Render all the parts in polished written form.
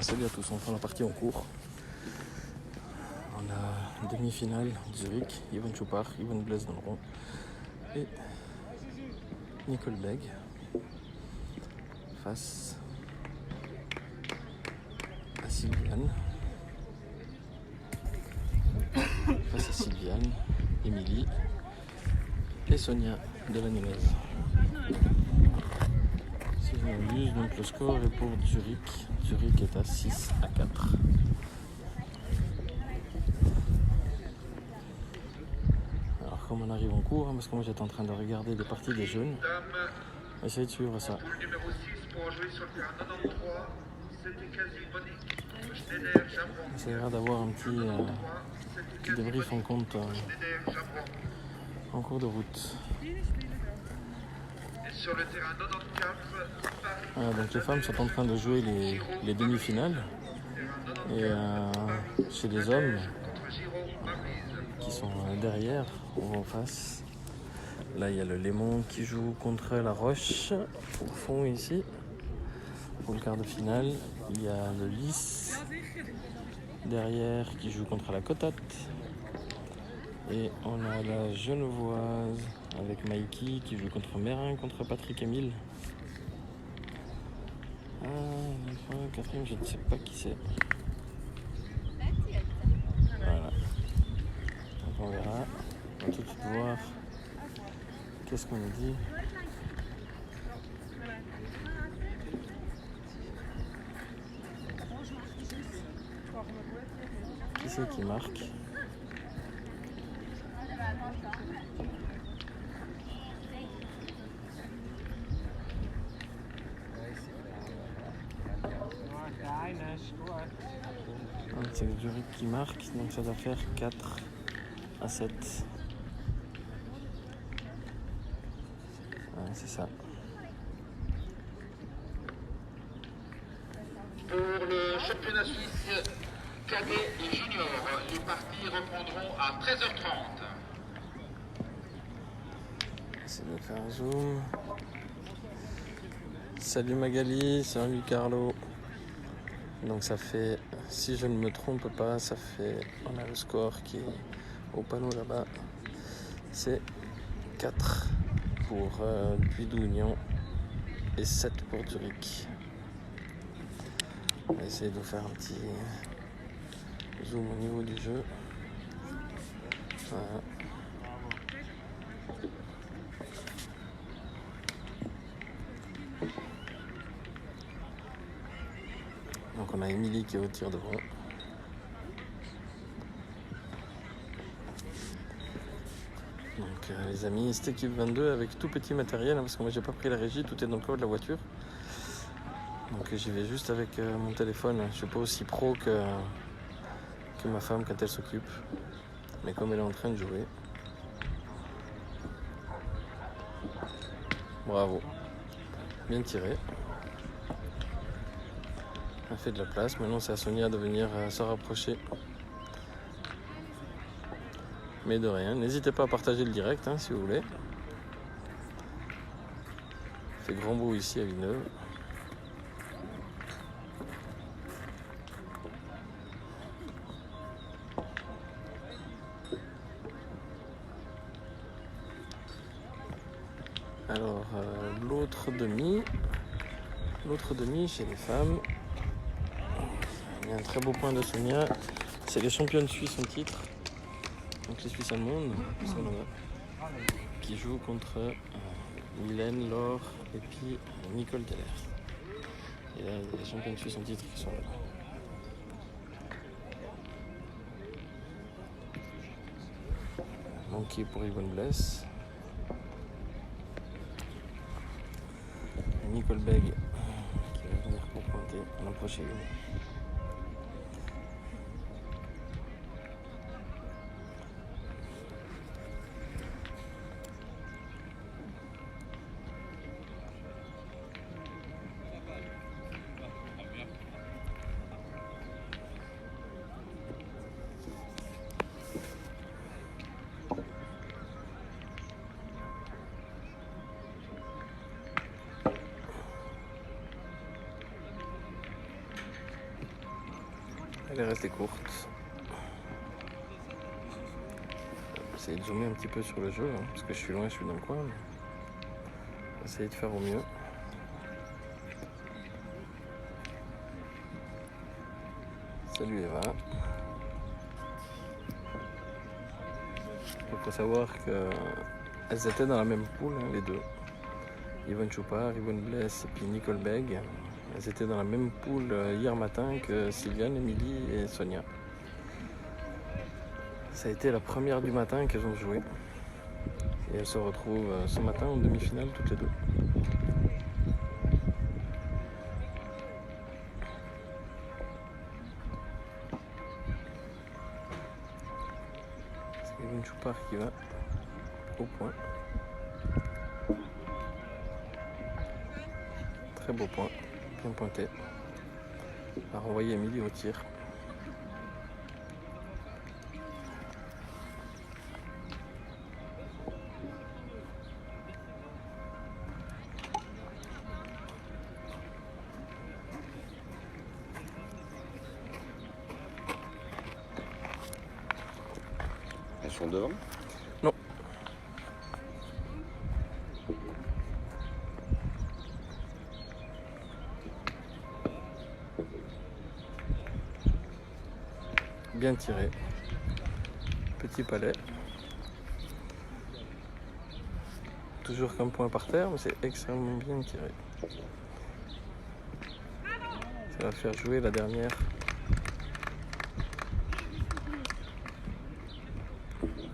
salut à tous, on prend la partie en cours. On a demi-finale, Zurich, Ivan Choupar, Ivan Blaise dans le rond et Nicole Beg face à Sylviane. Face à Sylviane, Émilie et Sonia de la Nunez. Si je m'abuse, donc le score est pour Zurich. Zurich est à 6-4. Alors comme on arrive en cours, parce que moi j'étais en train de regarder les parties des jeunes, on va essayer de suivre ça. On essaiera d'avoir un petit débrief en compte en cours de route. Sur le terrain 94, Voilà, donc les femmes sont en train de jouer les demi-finales. Et chez les hommes, qui sont derrière ou en face, là il y a le Léman qui joue contre la Roche au fond ici. Pour le quart de finale, il y a le Lys derrière qui joue contre la Cotate. Et on a la Genevoise avec Mikey qui joue contre Mérin, contre Patrick Emile. Quatrième, je ne sais pas qui c'est. Voilà. Donc on verra. On va tout de suite voir qu'est-ce qu'on a dit. Qui c'est qui marque? C'est le Zurich qui marque, donc ça doit faire 4-7. Ouais, c'est ça. pour le championnat suisse cadet et junior, les parties reprendront à 13h30. Essayez de faire un zoom. Salut Magali, salut Carlo. Donc ça fait, si je ne me trompe pas, ça fait, on a le score qui est au panneau là-bas. C'est 4 pour Puy-Dougnan et 7 pour Zurich. On va essayer de faire un petit zoom au niveau du jeu. Voilà. Donc on a Émilie qui est au tir devant. Donc les amis, cette équipe 22 avec tout petit matériel, parce que moi j'ai pas pris la régie, tout est dans le coffre de la voiture. Donc j'y vais juste avec mon téléphone. Je suis pas aussi pro que ma femme quand elle s'occupe. Mais comme elle est en train de jouer. Bravo. Bien tiré. Elle fait de la place. Maintenant c'est à Sonia de venir se rapprocher. Mais de rien. N'hésitez pas à partager le direct si vous voulez. Il fait grand beau ici à Villeneuve. Alors l'autre demi chez les femmes, il y a un très beau point de Sonia, c'est les championnes suisses en titre, donc les Suisses allemandes, qui jouent contre Mylène, Laure et puis Nicole Keller. Et là, les championnes suisses en titre qui sont là. Manqué pour Yvonne Blaise. Nicole Beg qui va venir pour pointer l'an prochain. Elle est restée courte. Essayer de zoomer un petit peu sur le jeu, hein, parce que je suis loin, je suis dans le coin. Mais essayer de faire au mieux. Salut Eva. Il faut savoir qu'elles étaient dans la même poule, hein, les deux. Yvonne Choupard, Yvonne Blesse et puis Nicole Beg. Elles étaient dans la même poule hier matin que Sylviane, Émilie et Sonia. Ça a été la première du matin qu'elles ont joué. Et elles se retrouvent ce matin en demi-finale toutes les deux. C'est Yvonne Choupard qui va au point. Très beau point, bien pointé. A renvoyé Émilie au tir. Elles sont devant? Non. Bien tiré. Petit palais. Toujours qu'un point par terre, mais c'est extrêmement bien tiré. Ça va faire jouer la dernière.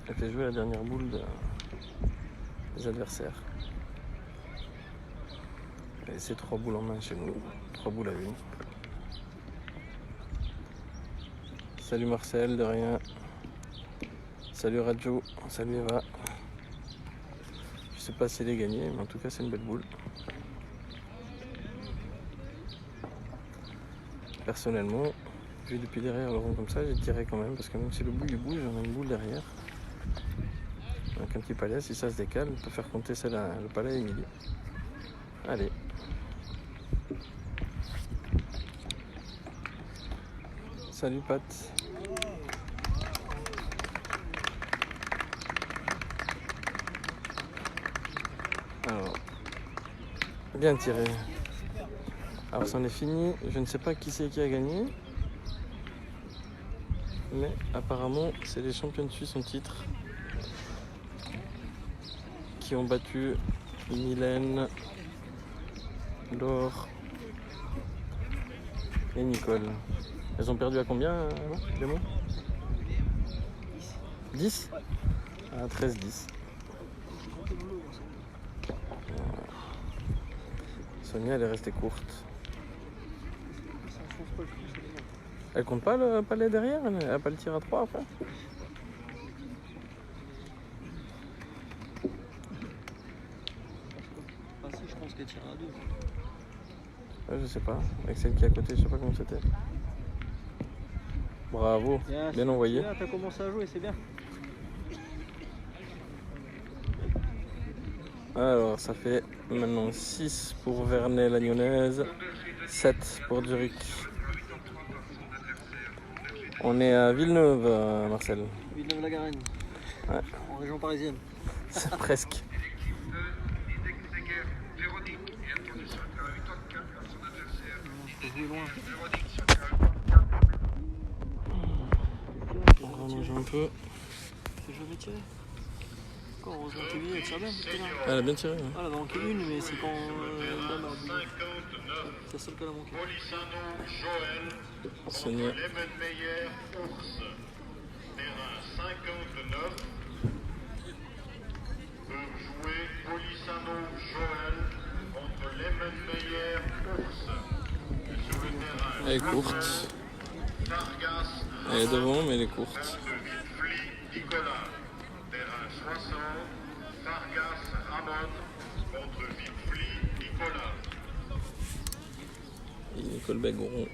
Elle fait jouer la dernière boule des adversaires. Et c'est 3 boules en main chez nous. 3 boules à 1. Salut Marcel, de rien. Salut Radjo, salut Eva. Je sais pas si elle est gagnée, mais en tout cas c'est une belle boule. Personnellement, vu depuis derrière le rond comme ça, j'ai tiré quand même, parce que même si le bout il bouge, on a une boule derrière. Donc un petit palais, si ça se décale, on peut faire compter le palais Émilie. Allez. Salut Pat. Alors, bien tiré. Alors c'en est fini, je ne sais pas qui c'est qui a gagné. Mais apparemment c'est les champions de Suisse en titre qui ont battu Mylène, Laure et Nicole. Elles ont perdu à combien, Clément ? 10 ? Ah, 13-10. Sonia, elle est restée courte. Elle compte pas le palais derrière ? Elle n'a pas le tir à 3 après ? Ah si, je pense qu'elle tire à 2. Ouais, je sais pas. Avec celle qui est à côté, je sais pas comment c'était. Bravo, bien envoyé. Bien, t'as commencé à jouer, c'est bien. Alors, ça fait maintenant 6 pour Vernet la Lyonnaise, 7 pour Zurich. On est à Villeneuve, Marcel. Villeneuve-la-Garenne. Ouais. En région parisienne. C'est presque. Je peux jouer loin. On va manger un peu. C'est jamais tiré. Encore heureusement qu'Emilie elle tire bien. Elle a bien tiré. Hein. Ah, elle avait manqué une, mais c'est quand Dame a bougé. C'est la seule qu'elle a manqué. Sonia. Lemenmeyer, Ours. Terrain 59. Peuvent jouer Polissano, Joël contre Lemenmeyer, Ours. Sur le terrain, Elle est courte. Sargas, Elle est devant, mais elle est courte. de Villefly, Nicolas. Terrain 60. Sargas, Ramon contre Villefly, Nicolas. Et Nicole Bagoron.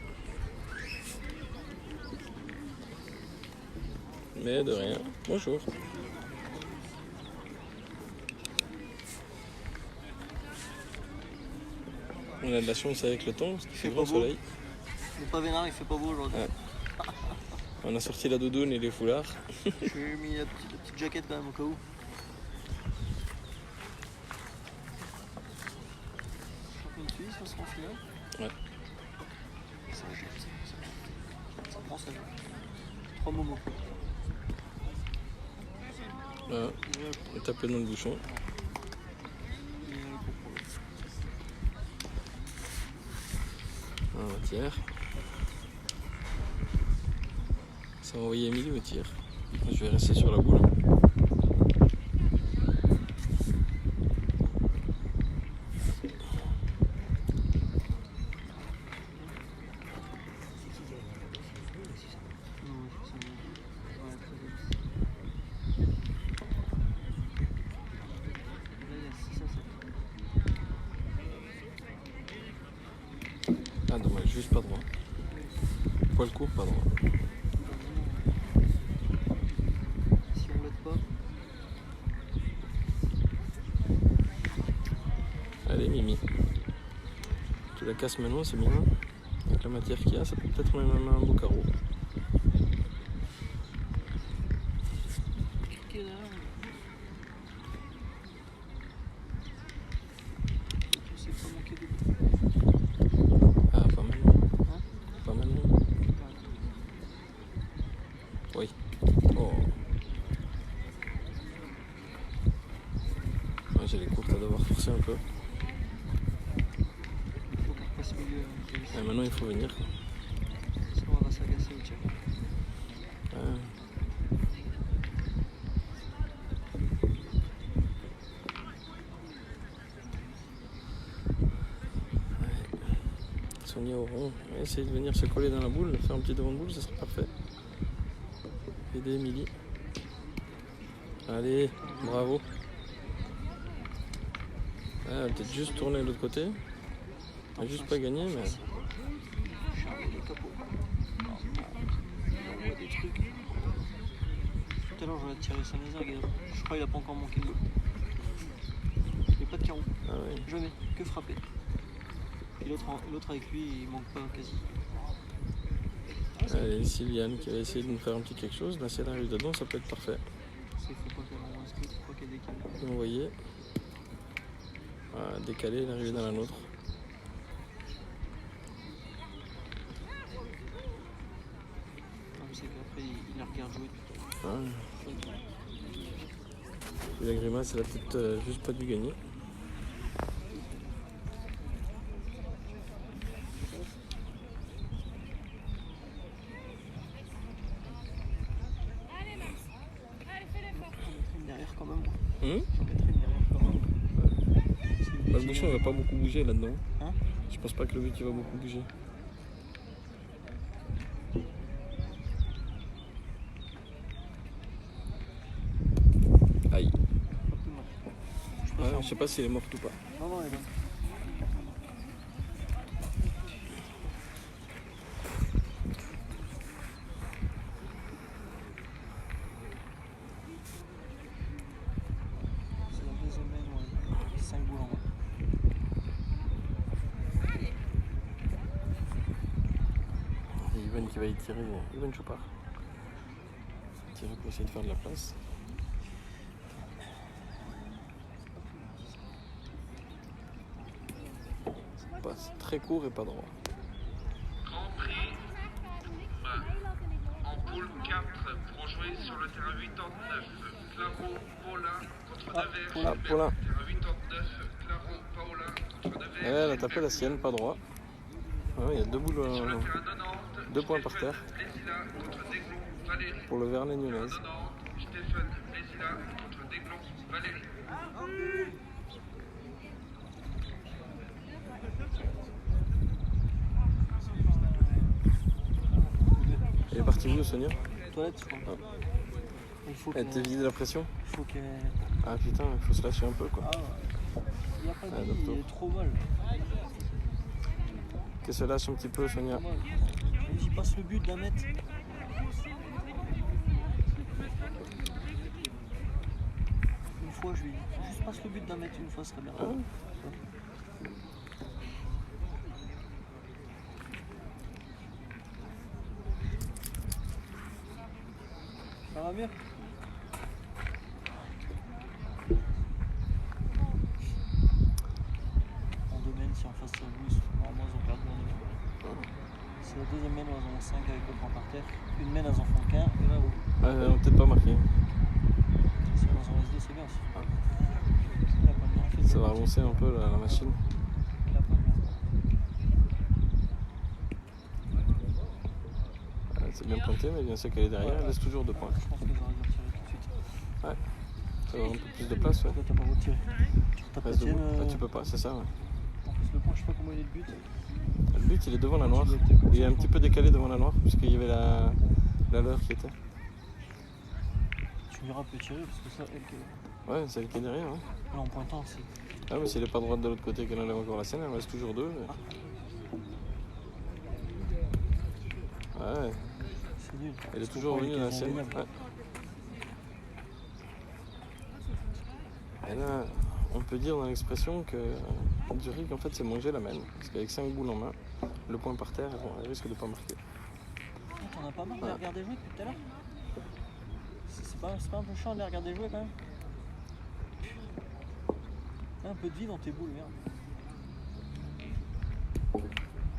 Mais de rien. Bonjour. On a de la chance avec le temps, parce qu'il fait grand soleil. Le pavé il fait pas beau aujourd'hui. Ouais. On a sorti la doudoune et les foulards. J'ai mis la petite jaquette quand même au cas où. Champion de Suisse, on sera en finale. Ouais. Ça jette, ça prend ça. 3 moments. Voilà. Et taper dans le bouchon. Un tiers. Ça va envoyer Émilie au tir. Je vais rester sur la boule. Ah dommage, juste pas droit. Poil court, pas droit. Si on l'aide pas. Allez Mimi. Tu la casses maintenant, c'est bien. Avec la matière qu'il y a, ça peut peut-être même un beau carreau. Cliquer là. C'est pas manquer de. Ah, pas maintenant. Hein? Pas maintenant. Oui. Oh. Ouais, j'ai les courtes à devoir forcer un peu. Faut qu'on repasse milieu. Et maintenant il faut venir. Sinon on va s'agacer au tir. Ouais. Sonia au rond. Essayer de venir se coller dans la boule, faire un petit devant de boule, ça serait parfait. Aider Émilie. Allez, bravo. Ah, peut-être juste tourner de l'autre côté. On a juste pas gagné, mais. Charles les capots. On voit des trucs. Tout à l'heure j'aurais tiré Saint-Nazaire, je crois qu'il a pas encore manqué de goal. Il n'y a pas de carreau. Ah ouais. Jamais, que frapper. Et l'autre avec lui, il manque pas quasi. Allez, Sylviane qui va essayer de nous faire un petit quelque chose. Là, si elle arrive dedans, ça peut être parfait. Il faut pas qu'elle envoie un scout, faut pas qu'elle décale. Vous voyez. Voilà, décaler, elle est arrivée dans la nôtre. Non, mais c'est qu'après, il la regarde jouer tout le temps. Ouais. Et la grimace, elle a peut-être juste pas dû gagner. Derrière quand même. Hum J'en mettrai une derrière quand même. Bah, le bouchon il va pas beaucoup bouger là-dedans. Hein? Je pense pas que le but il va beaucoup bouger. Aïe. Ouais, je sais pas si elle est morte ou pas. Non, non, elle est bonne. C'est la deuxième main, ouais. 5 boules en bas. Et Yvan qui va y tirer. Yvan Choupard. Tirer pour essayer de faire de la place. Passe très court et pas droit. Grand Prix en poule 4 pour jouer sur le terrain 89. Claro Paula contre Nevers. Ah, Paulin. Terrain 89, Claro Paola contre Nevers. Elle a tapé la sienne, pas droit. Ouais, il y a deux boules, Sur le terrain 90, 2 points par terre Blésila contre Desglon Valérie. pour le Vernet Nunez. 90, Stéphane Blésila contre Desglon Valérie. Elle est partie où, Sonia? Toilette, je crois. Ah. Il faut Elle t'a vidé la pression? qu'elle. Ah putain, il faut se lâcher un peu quoi. Ah ouais. Il n'y a pas de Ah, vie, il docteur. est trop mal. Qu'elle se lâche un petit peu, Sonia. Trop mal. Même j'y passe le but d'un mètre. Une fois, je lui dis, juste passe le but d'un mètre une fois, ce serait bien. Ah ouais. Ça va mieux? En domaine, si en face ça joue, normalement ils ont perdu en domaine. C'est la deuxième main où elles en ont 5 avec le point par terre. Une main elles en font qu'un, et là où on peut-être pas marqué. si elles en restent deux, c'est bien aussi. Il a pas bien fait. Ça va avancer un peu la machine. Il a pas bien. C'est bien pointé, mais bien sûr qu'elle est derrière, elle laisse toujours 2 points. Je pense qu'ils auraient dû retirer tout de suite. Ouais. Ça va un peu plus de place, ouais. Toi t'as pas retiré. T'as pas Reste tienne, debout. Ah, tu peux pas, c'est ça, ouais. En plus le point, je sais pas comment il est le but. Le but, il est devant la noire. Tu dois être comme Il est ça, un je petit pense. peu décalé devant la noire, puisqu'il y avait la leurre qui était. Tu verras peut tirer parce que ça, elle qui est Ouais, c'est elle qui est derrière, ouais. là en pointant, c'est. Ah, mais si elle est pas droite de l'autre côté qu'elle enlève encore la scène, elle reste toujours 2. Ouais, C'est nul. elle est Parce toujours qu'on revenue croit dans la qu'ils scène. ont gagnable. Ouais. Et là, on peut dire dans l'expression que Zurich, en fait, c'est manger la main. Parce qu'avec 5 boules en main, le point par terre, bon, elle risque de pas marquer. T'en as pas marre de les regarder jouer depuis tout à l'heure? C'est pas un peu chiant de les regarder jouer quand même? Un peu de vie dans tes boules, merde.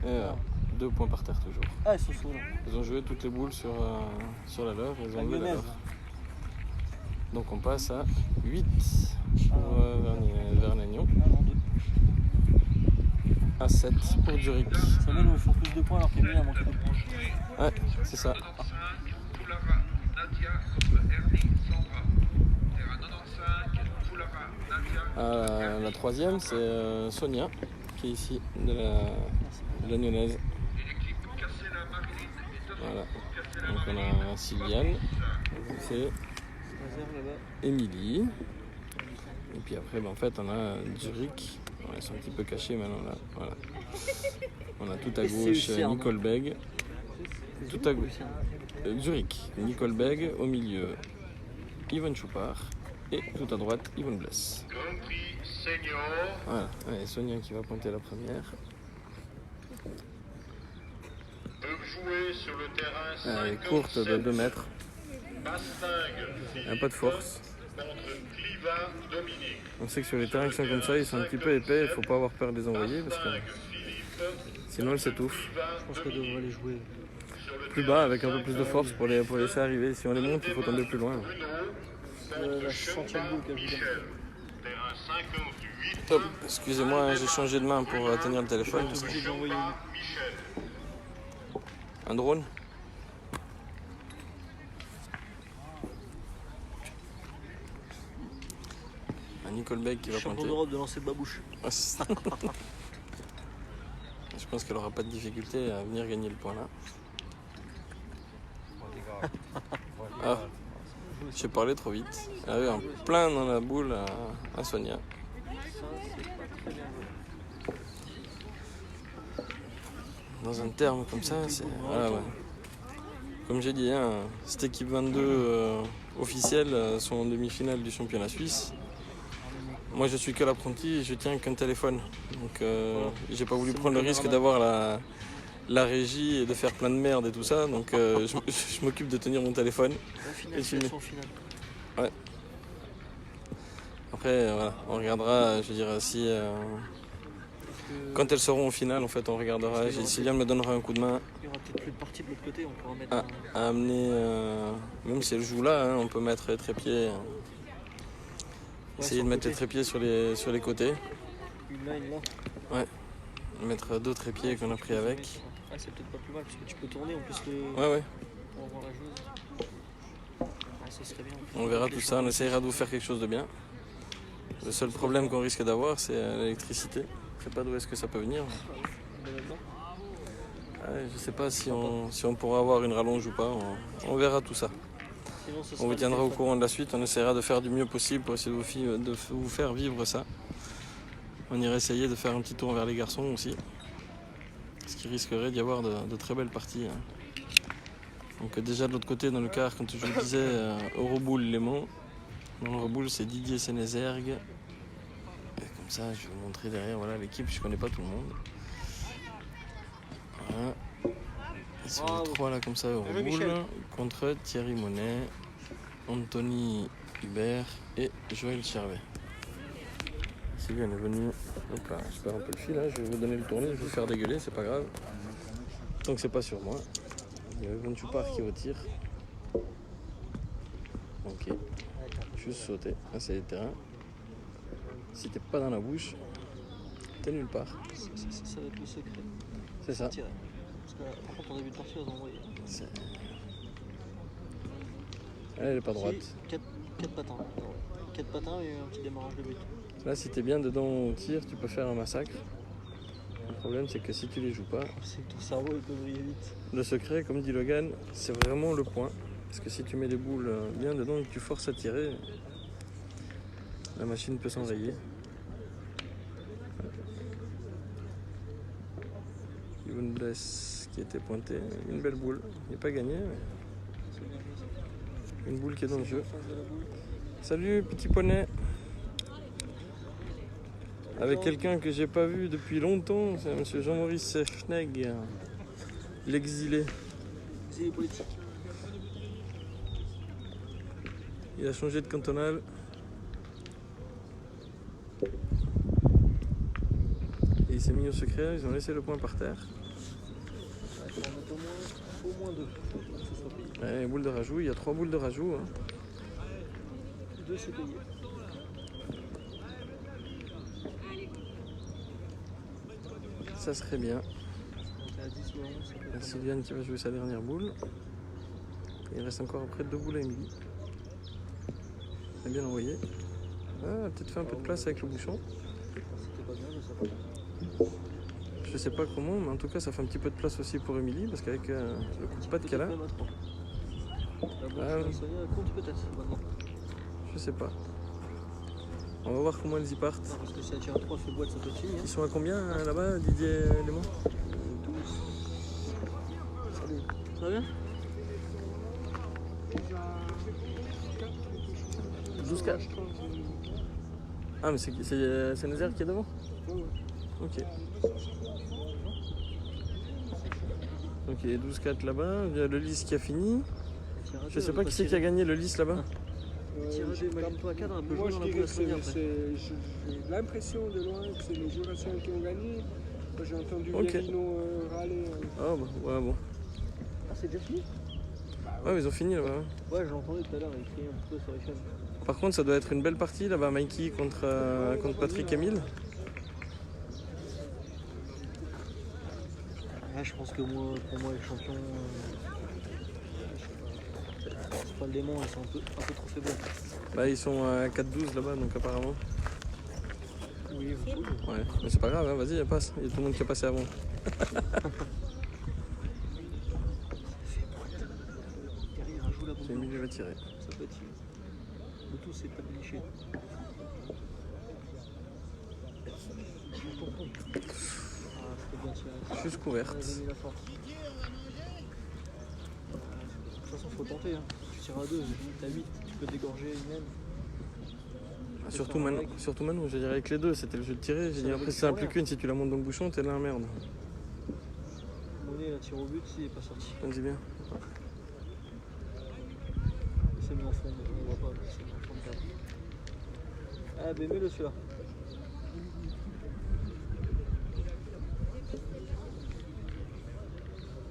Et 2 points par terre toujours. Ah, ils sont sauts là. Ils ont joué toutes les boules sur la leurre, ils La ont enlevé la lyonnaise. leurre. Donc on passe à 8 Ah, pour Vernagnon, ah non, 2. à 7 pour Zurich. Ça mène où ils font plus de points alors qu'Emile a manqué de points. Ouais, c'est ça. Poulara, Nadia contre Ernie Sandra. Terrain 95, Poulara, Nadia. La troisième, c'est Sonia, qui est ici, de la Lyonnaise. L'équipe Cassela Marilyn est devant. Voilà. Cassela Donc on Marilyn. a Sylviane, c'est Réserve là-bas. Émilie. Et puis après, en fait, on a Zurich. Bon, elles sont un petit peu cachées maintenant là. Voilà. On a tout à Et c'est gauche Lucerne. Nicole Beg. Tout à gauche. Zurich, Nicole Beg. Au milieu, Yvonne Choupard. Et tout à droite, Yvonne Bless. Grand Prix Senior. Voilà. Et Sonia qui va pointer la première. Peuvent jouer sur le terrain Elle est courte de 2 mètres. Bastingue, Elle n'a pas de force. contre Cliva, Dominique. On sait que sur les terrains qui sont comme ça, ils sont un petit peu épais. Il ne faut pas avoir peur de les envoyer parce que Philippe, sinon elles s'étouffent. Je pense qu'elle devrait les jouer. Plus bas avec un peu plus de force pour les laisser arriver. Si on les monte, il faut tomber plus loin. La centième boule qu'elle joue. terrain 58. Hop, excusez-moi, j'ai changé de main pour tenir le téléphone. T'es obligé de l'envoyer. Michel. Un drone. Un Nicole Beck qui va Champion pointer. d'Europe de lancer de babouche. Ouais, c'est ça. Je pense qu'elle aura pas de difficulté à venir gagner le point là. Ah, j'ai parlé trop vite. Elle avait un plein dans la boule à Sonia. Ça, c'est pas très bien joué. Dans un terme comme ça, c'est. Voilà, ouais. Comme j'ai dit, hein, cette équipe 22 officielle sont en demi-finale du championnat suisse. Moi je suis que l'apprenti et je tiens qu'un téléphone. Donc j'ai pas voulu prendre le risque d'avoir la régie et de faire plein de merde et tout ça. Donc je m'occupe de tenir mon téléphone. La finale, Et c'est tu son finale. Après voilà, on regardera, je veux dire, si quand elles seront au final, en fait on regardera. Sylviane me donnera un coup de main Il y aura peut-être plus de parties de l'autre côté, on pourra mettre à amener, même si elle joue là, hein, on peut mettre les trépieds. Essayer de mettre les trépieds sur les côtés. une là, une là. Mettre 2 trépieds qu'on a pris avec. Ah, c'est peut-être pas plus mal parce que tu peux tourner en plus Ouais. pour voir la joueuse. Ah, ça serait bien. On verra tout ça, on essaiera de vous faire quelque chose de bien. Le seul problème qu'on risque d'avoir, c'est l'électricité. Je sais pas d'où est-ce que ça peut venir. Je sais pas si on pourra avoir une rallonge ou pas. On verra tout ça. Sinon, ce On sera vous le tiendra au téléphone. courant de la suite. On essaiera de faire du mieux possible pour essayer de vous faire vivre ça. On ira essayer de faire un petit tour vers les garçons aussi. Ce qui risquerait d'y avoir de très belles parties. Hein. Donc déjà de l'autre côté, dans le quart, quand je vous disais Euroboule Léman, dans l'Euroboule c'est Didier Sénézergue. Et comme ça, je vais vous montrer derrière voilà, l'équipe, je connais pas tout le monde. Voilà. Ils sont les 3 là comme ça, Euroboule, contre Thierry Monet, Anthony Hubert et Joël Chervet. Sylvie elle est venue. Hop là, je perds un peu le fil là, je vais vous donner le tournis, je vais vous faire dégueuler, c'est pas grave. Donc c'est pas sur moi. Il y a Von Chupar qui retire. Ok. Juste sauter. Là c'est les terrains. Si t'es pas dans la bouche, t'es nulle part. Ça va être le secret. C'est ça. Tirer. Parce que là, par contre, en début de partie, ils ont envoyé. Elle est pas droite. 4 patins. 4 patins et un petit démarrage de but. Là si t'es bien dedans au tir, tu peux faire un massacre. Le problème c'est que si tu les joues pas, C'est que ton cerveau il peut briller vite. le secret, comme dit Logan, c'est vraiment le point. Parce que si tu mets les boules bien dedans et que tu forces à tirer, la machine peut s'enrayer. Yvonne Bless qui était pointé, une belle boule. Il n'est pas gagné, mais une boule qui est dans le jeu. Salut petit poney. Avec quelqu'un que j'ai pas vu depuis longtemps, c'est monsieur Jean-Maurice Schnegg, l'exilé. Exilé politique. Il a changé de cantonal. Et il s'est mis au secret, ils ont laissé le point par terre. Il faut en mettre au moins 2 pour que ce soit payé. Ouais, boule de rajout, il y a 3 boules de rajout. 2 c'est payé. Ça serait bien. À 10 ou à 11, ça peut La être Sylviane qui va jouer sa dernière boule. Il reste encore après 2 boules à Émilie. Elle a bien envoyé. Ah, elle a peut-être fait un peu de place avec le bouchon. C'était pas bien, je sais pas. Je sais pas comment, mais en tout cas ça fait un petit peu de place aussi pour Émilie parce qu'avec le coup de patte qu'elle a, Même à 3. La Ah boîte oui. Sonia compte peut-être maintenant. je sais pas. On va voir comment elles y partent. Non, parce que si elle tire à 3, fait boîte, ça peut être fini. Ils sont à combien là-bas, Didier Léman? 12. Salut. Ça va bien? 12-4. Ah mais c'est Nazaire qui est devant? Ok. Ok, 12-4 là-bas, il y a le lys qui a fini. Je sais pas qui c'est qui a gagné le lys là-bas. Tirage, imagine-toi à cadre, un peu Moi, jouer dans je la dirais boule à que Sonia après. j'ai l'impression de loin que c'est les Jurassiens qui ont gagné. Moi, j'ai entendu Ok. Verino râler. Ah bah ouais bon. Ah, c'est déjà fini? Ouais mais ils ont fini là-bas. Ouais, j'ai entendu tout à l'heure, il criait un petit peu sur les chaînes. Par contre ça doit être une belle partie là-bas, Mikey contre Patrick Emile. Ah, je pense que moi, pour moi, les champions. C'est pas le démon, ils sont un peu trop faibles. Bah ils sont à 4-12 là-bas donc apparemment. Oui, vous pouvez. Ouais, mais c'est pas grave, hein, vas-y, passe. Il y a tout le monde qui a passé avant. Derrière, un joue la bombe. C'est Emile qui va tirer. Ça peut être fini. Le tout, c'est pas de licher. Ah, c'était bien tiré. Juste couverte. Ouais, j'ai mis la force. De toute façon, faut tenter. Hein. Tu tires à 2, t'as 8, tu peux dégorger une même. Surtout Manu, je dirais avec les deux, c'était le jeu de tirer. J'ai dit après si ça n'a plus qu'une, si tu la montes dans le bouchon, t'es là, merde. Monet, la tire au but, s'il n'est pas sorti. On dit bien. C'est mis en fond, on voit pas, c'est mis en fond de cadre. Ah, ben mets-le celui-là.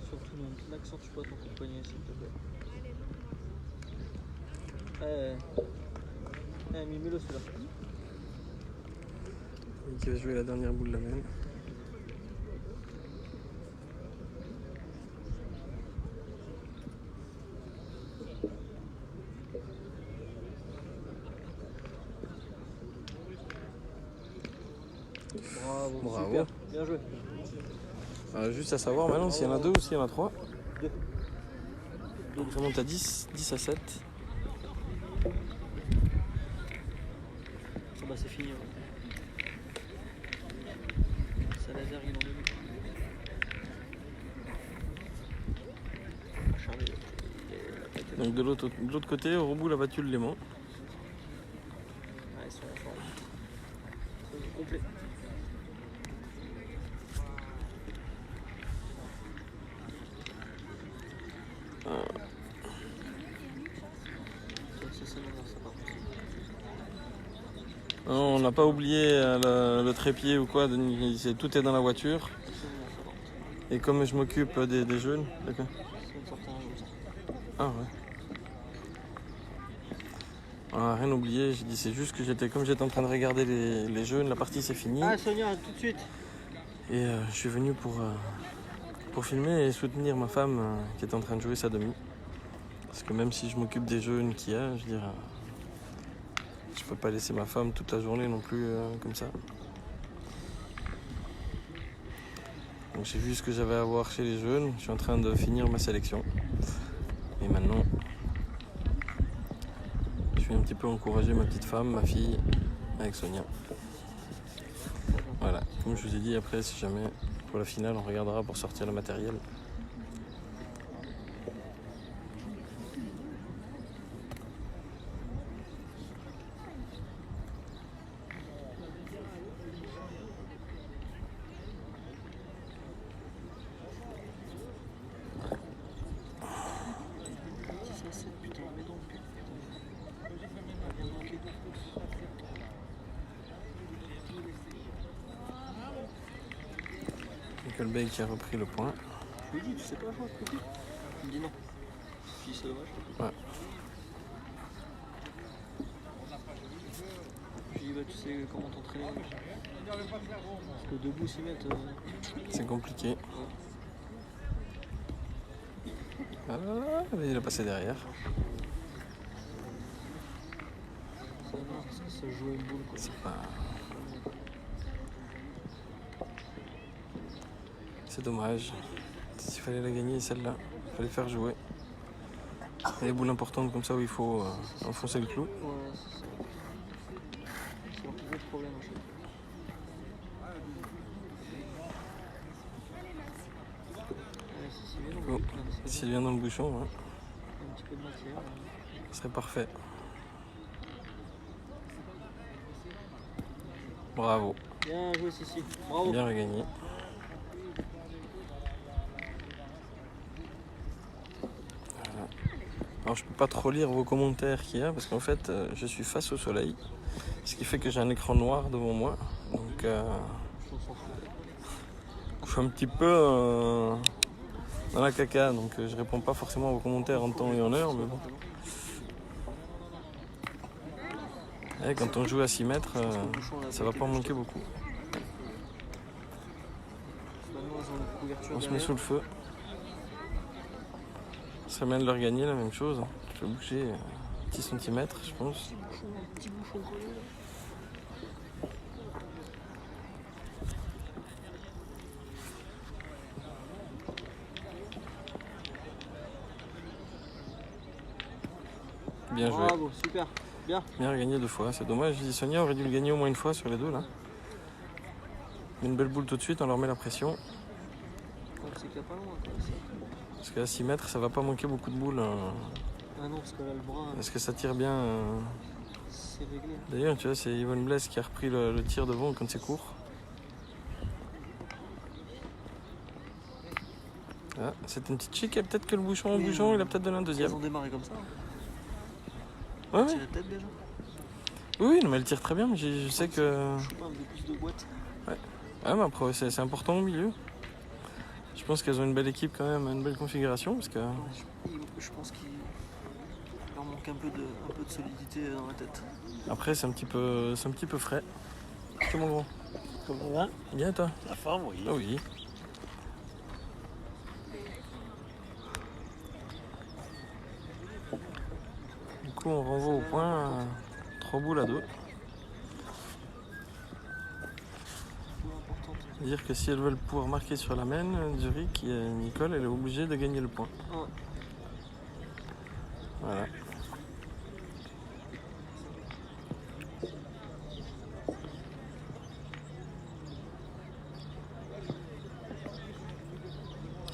Surtout n'accentue pas ton coup de poignet, s'il te plaît. Mais mets-le celui-là. Qui va jouer la dernière boule la même. Bravo, super, bien joué. Juste à savoir maintenant s'il y en a 2 ou s'il y en a 3. 2. Donc ça monte à 10 à 7. Ah bah c'est fini. Ouais. Ça laser, il en est but. Charlie, Donc de l'autre côté, Roboul a battu le Léman. ah, ils sont en forme. Ils sont complets. Non, on n'a pas oublié le trépied ou quoi, tout est dans la voiture. Et comme je m'occupe des jeunes, d'accord. Ah ouais. On n'a rien oublié, j'ai dit c'est juste que j'étais en train de regarder les jeunes, la partie c'est fini. Ah Sonia, tout de suite. Et je suis venu pour filmer et soutenir ma femme qui est en train de jouer sa demi. Parce que même si je m'occupe des jeunes qu'il y a, je veux dire, je peux pas laisser ma femme toute la journée non plus comme ça. Donc j'ai vu ce que j'avais à voir chez les jeunes, je suis en train de finir ma sélection. Et maintenant, je vais un petit peu encourager ma petite femme, ma fille, avec Sonia. Voilà, comme je vous ai dit, après si jamais pour la finale on regardera pour sortir le matériel. Nickelbay qui a repris le point. Je lui ai dit, tu sais pas jouer à côté? Il me dit non. Je dis c'est dommage. Ouais. Je lui dis bah tu sais comment t'entraîner. Parce que debout s'y mettre. C'est compliqué. Ah, il a passé derrière. Ça joue une boule quoi. C'est pas... C'est dommage. S'il fallait la gagner celle-là, il fallait faire jouer. Il y a des boules importantes comme ça où il faut enfoncer le clou. Ouais, c'est ça. C'est un gros problème à chaque fois. Oh, s'il vient dans le bouchon, ouais. Un petit peu de matière. Ce serait parfait. Bravo. Bien joué Sissi. Bravo. Bien regagné. Voilà. Alors je peux pas trop lire vos commentaires qu'il y a parce qu'en fait je suis face au soleil. Ce qui fait que j'ai un écran noir devant moi. Donc je suis un petit peu dans la caca, donc je réponds pas forcément à vos commentaires en temps et en heure, mais bon. Et quand on joue à 6 mètres, ça va pas manquer beaucoup. On se met sous le feu. Ce serait bien de leur gagner la même chose. Je vais bouger 10 cm, je pense. Petit bouchon collé là. Bien joué. Bravo, super, bien. Bien gagné 2 fois, c'est dommage. Je dis Sonia aurait dû le gagner au moins une fois sur les deux là. Une belle boule tout de suite, on leur met la pression. C'est qu'il n'y a pas loin quoi. Parce qu'à 6 mètres, ça va pas manquer beaucoup de boules. Ah non, parce que là le bras. Parce que ça tire bien. C'est réglé. D'ailleurs, tu vois, c'est Yvonne Blaise qui a repris le tir devant quand c'est court. Ah, c'était une petite chic, et peut-être que le bouchon, il a peut-être donné un deuxième. Ils ont démarré comme ça. Ouais, Tirer ouais. tête déjà. Oui, non, mais elle tire très bien, mais je sais que. Je sais pas, avec plus de boîtes. Ah, mais après, c'est important au milieu. Je pense qu'elles ont une belle équipe quand même, une belle configuration, parce que. Je pense qu'il leur manque un peu de solidité dans la tête. Après, c'est un petit peu frais. C'est mon grand. Comment va? Bien, toi? La forme, oui. Ah oui. Du coup, on renvoie au point 3 boules à 2. C'est-à-dire que si elles veulent pouvoir marquer sur la main, Zurich, Nicole, elle est obligée de gagner le point. Ouais. Voilà.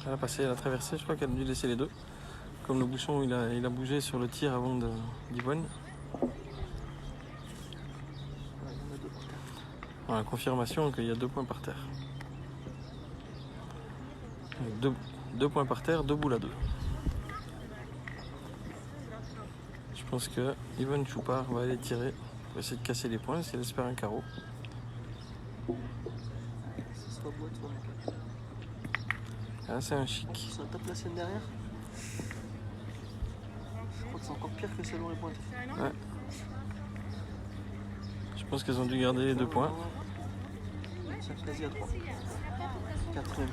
Elle a passé, elle a traversé, je crois qu'elle a dû laisser les deux. Comme le bouchon, il a bougé sur le tir avant d'Yvonne. Voilà, confirmation qu'il y a 2 points par terre. 2 points par terre, 2 boules à 2. Je pense que Yvonne Choupard va aller tirer va essayer de casser les points, s'il espère un carreau. C'est soit boîte, soit manqué. Ah, c'est un chic. Ça tape la scène derrière. Je crois que c'est encore pire que celle où les pointes. Ouais. Je pense qu'elles ont dû garder les 2 points. C'est quasi à 3. 4ème.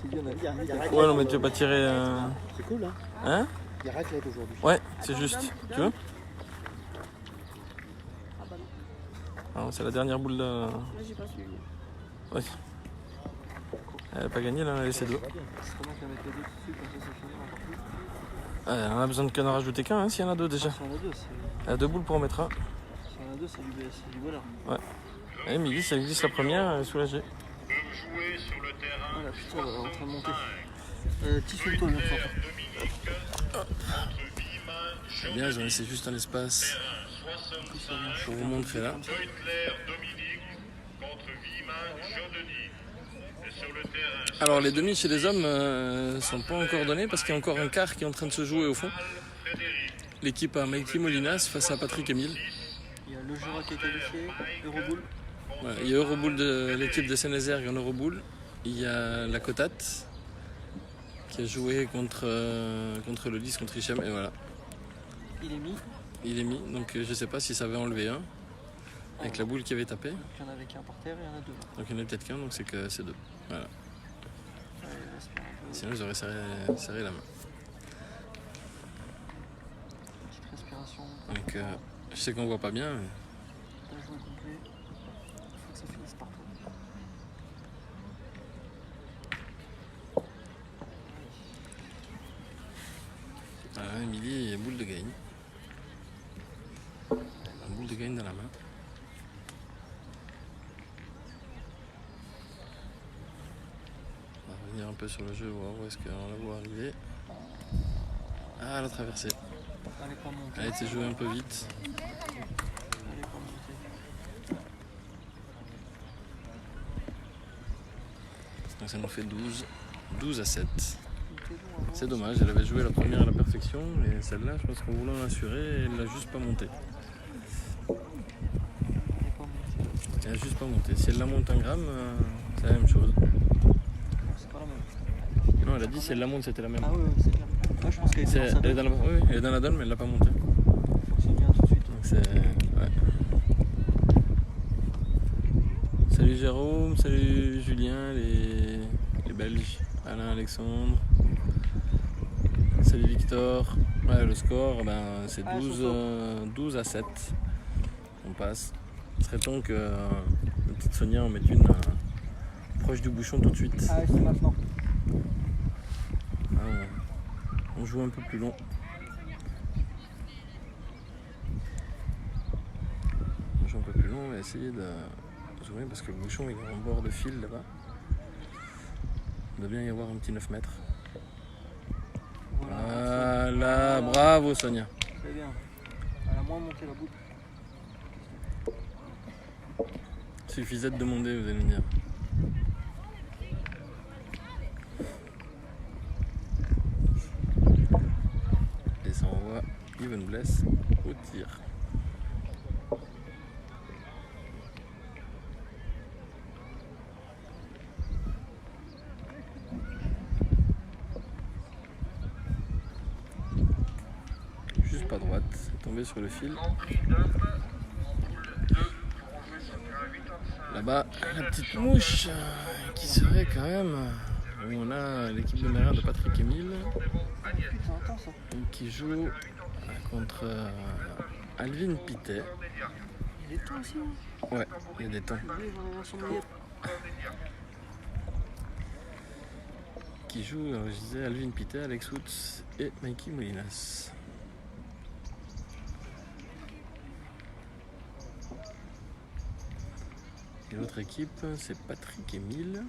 C'est bien, on a dit, Ouais, non, mais tu vas pas tirer. C'est cool, hein. Hein? Il y a raclette aujourd'hui. Ouais, c'est juste. Tu veux? Ah, c'est la dernière boule de. Moi, j'ai pas suivi. Ouais. Elle a pas gagné, là, elle a laissé 2. C'est comment qu'elle met les 2 dessus, comme ça finit encore plus. Elle en a besoin qu'en rajouter qu'un, hein, s'il y en a 2 déjà. Si on a 2, c'est. Elle a 2 boules pour en mettre un. Si on a 2, c'est du bonheur. Et Milly, ça glisse la première, elle est soulagée. Jouer sur le terrain. Voilà, putain, elle est en train de monter. Tissu-toi, bien sûr. C'est bien, ils ont laissé juste un espace pour vous montrer là. Beutler Dominique contre Wiemann Jean-Denis. Sur le terrain. Alors les demi chez les hommes sont pas encore donnés parce qu'il y a encore un quart qui est en train de se jouer au fond. L'équipe a Mikey Molinas face à Patrick Emile. Il y a le Jura qui est qualifié, Euroboule. Voilà, il y a Euroboule de l'équipe de Saint-Nazaire en Euroboule. Il y a la Cotat qui a joué contre le 10 contre Hichem et voilà. Il est mis. Il est mis, donc je sais pas si ça avait enlevé un avec la boule qui avait tapé. Donc il y en avait qu'un par terre et il y en a 2 là. Donc il y en a peut-être qu'un, donc c'est que c'est 2. Voilà. Ouais, il respire un peu. Sinon ils auraient serré la main. Petite respiration. Donc je sais qu'on voit pas bien. Mais... T'as joué complet. Il faut que ça finisse partout. Voilà, Emily et boule de gagne. Une boule de gagne dans la main. On va revenir un peu sur le jeu, voir où est-ce qu'on la voit arriver. Ah, elle a traversé. Elle est pas montée. Elle a été jouée un peu vite. Elle est pas montée. Donc ça nous fait 12 à 7. Il était long avant. C'est dommage, elle avait joué la première à la perfection et celle-là, je pense qu'on voulait en assurer et elle l'a juste pas montée. Elle est pas montée. Elle a juste pas monté. Si elle la monte un gramme, c'est la même chose. Non, c'est pas la même. Non, elle a dit si elle la monte, c'était la même. Ah oui, c'est bien. Moi je pense qu'elle était dans sa Elle est donne. dans la, oui, elle est dans la donne, mais elle l'a pas montée. Elle fonctionne bien tout de suite. Donc c'est. Ouais. Salut Jérôme, salut Julien, les Belges, Alain, Alexandre. Salut Victor. Ouais, le score, ben, c'est 12 à 7. On passe. Il serait temps que la petite Sonia en mette une proche du bouchon tout de suite. Ah, c'est maintenant. Ah, on joue un peu plus long. On joue un peu plus long, on va essayer de jouer parce que le bouchon il est en bord de fil là-bas. Il doit bien y avoir un petit 9 mètres. Voilà, bravo Sonia. C'est bien. Elle a moins monté la boule. Suffisait de demander, vous allez me dire. Et ça envoie Even Bless au tir. Juste pas droite, tombé sur le fil. Là-bas, la petite mouche qui serait quand même. Où on a l'équipe de Mérin de Patrick Emile Putain, attends ça. qui joue contre Alvin Pittet. Il y a des temps aussi, hein. Ouais, il y a des temps. Lui, j'en ai un sur mon Qui joue, je disais, Alvin Pittet, Alex Woods et Mikey Molinas. Et l'autre équipe, c'est Patrick Emile.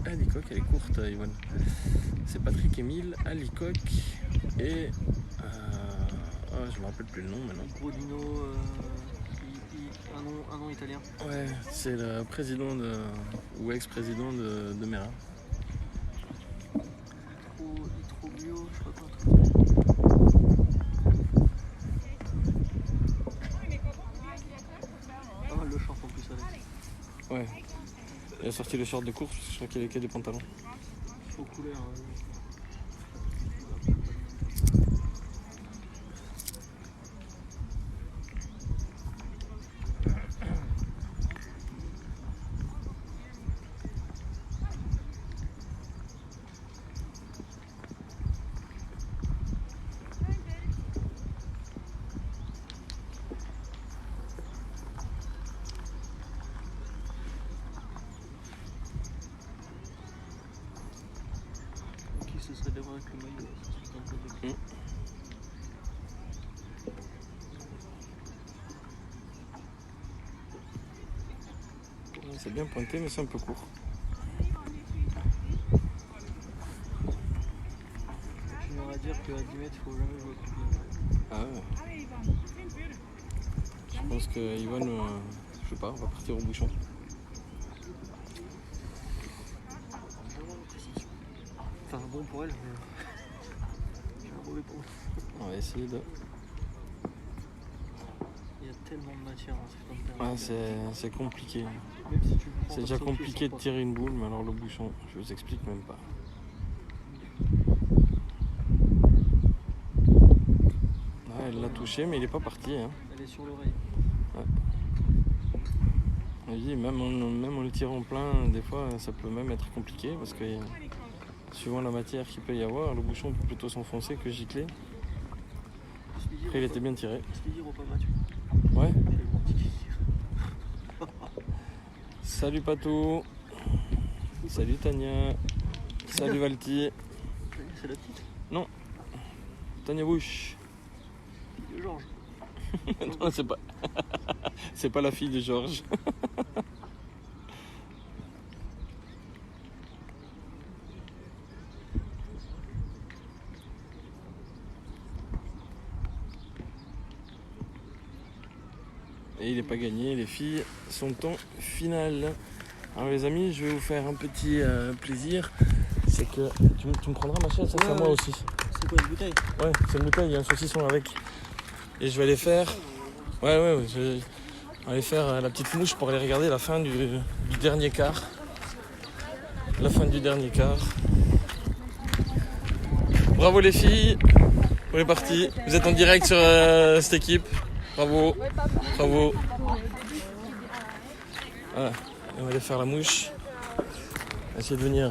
Alicoq, elle est courte, Iwan. C'est Patrick Emile, Alicoq et. Je me rappelle plus le nom maintenant. Gros dino, un nom italien. Ouais, c'est le président ou ex-président de Mérin. Itroglio, je sais pas quoi. a sorti le short de course, parce que je crois qu'il avait que des pantalons. Aux couleurs. Ce serait d'avoir avec le maillot. Ça serait un peu de... C'est bien pointé, mais c'est un peu court. Tu m'aurais à dire qu'à 10 mètres, il faut jamais jouer plus bien. Ah ouais. Je pense que Ivan, je sais pas, va partir au bouchon. Enfin, bon pour elle, mais... j'ai un mauvais pour moi. On va essayer de... Il y a tellement de matière dans cette terrain. Ouais, c'est compliqué. Même si tu le prends C'est en déjà sortie, compliqué ils de sont tirer une boule, mais alors le bouchon, je vous explique même pas. Ouais, elle l'a touché, mais il est pas parti. Hein. pas- Elle est sur l'oreille. On dit, même en le tirant plein, des fois, ça peut même être compliqué, parce que suivant la matière qu'il peut y avoir, le bouchon peut plutôt s'enfoncer que gicler. Après, il était bien tiré. Est-ce qu'il dit repas Mathieu? Ouais. J'ai le petit qui tire. Salut Patou. Salut Tania. Salut Valti. C'est la petite Tania Bush. fille de Georges. Non, c'est pas. C'est pas la fille de Georges. Et il n'est pas gagné, les filles sont en finale. Alors les amis, je vais vous faire un petit plaisir. C'est que tu me prendras ma chaise, ça c'est à moi aussi. C'est quoi une bouteille? Ouais, c'est une bouteille, il y a un saucisson avec. Et je vais aller faire. Ouais, je vais aller faire la petite mouche pour aller regarder la fin du dernier quart. La fin du dernier quart. Bravo les filles, on est parti. Vous êtes en direct sur cette équipe. Bravo, bravo. Voilà, on va aller faire la mouche. On va essayer de venir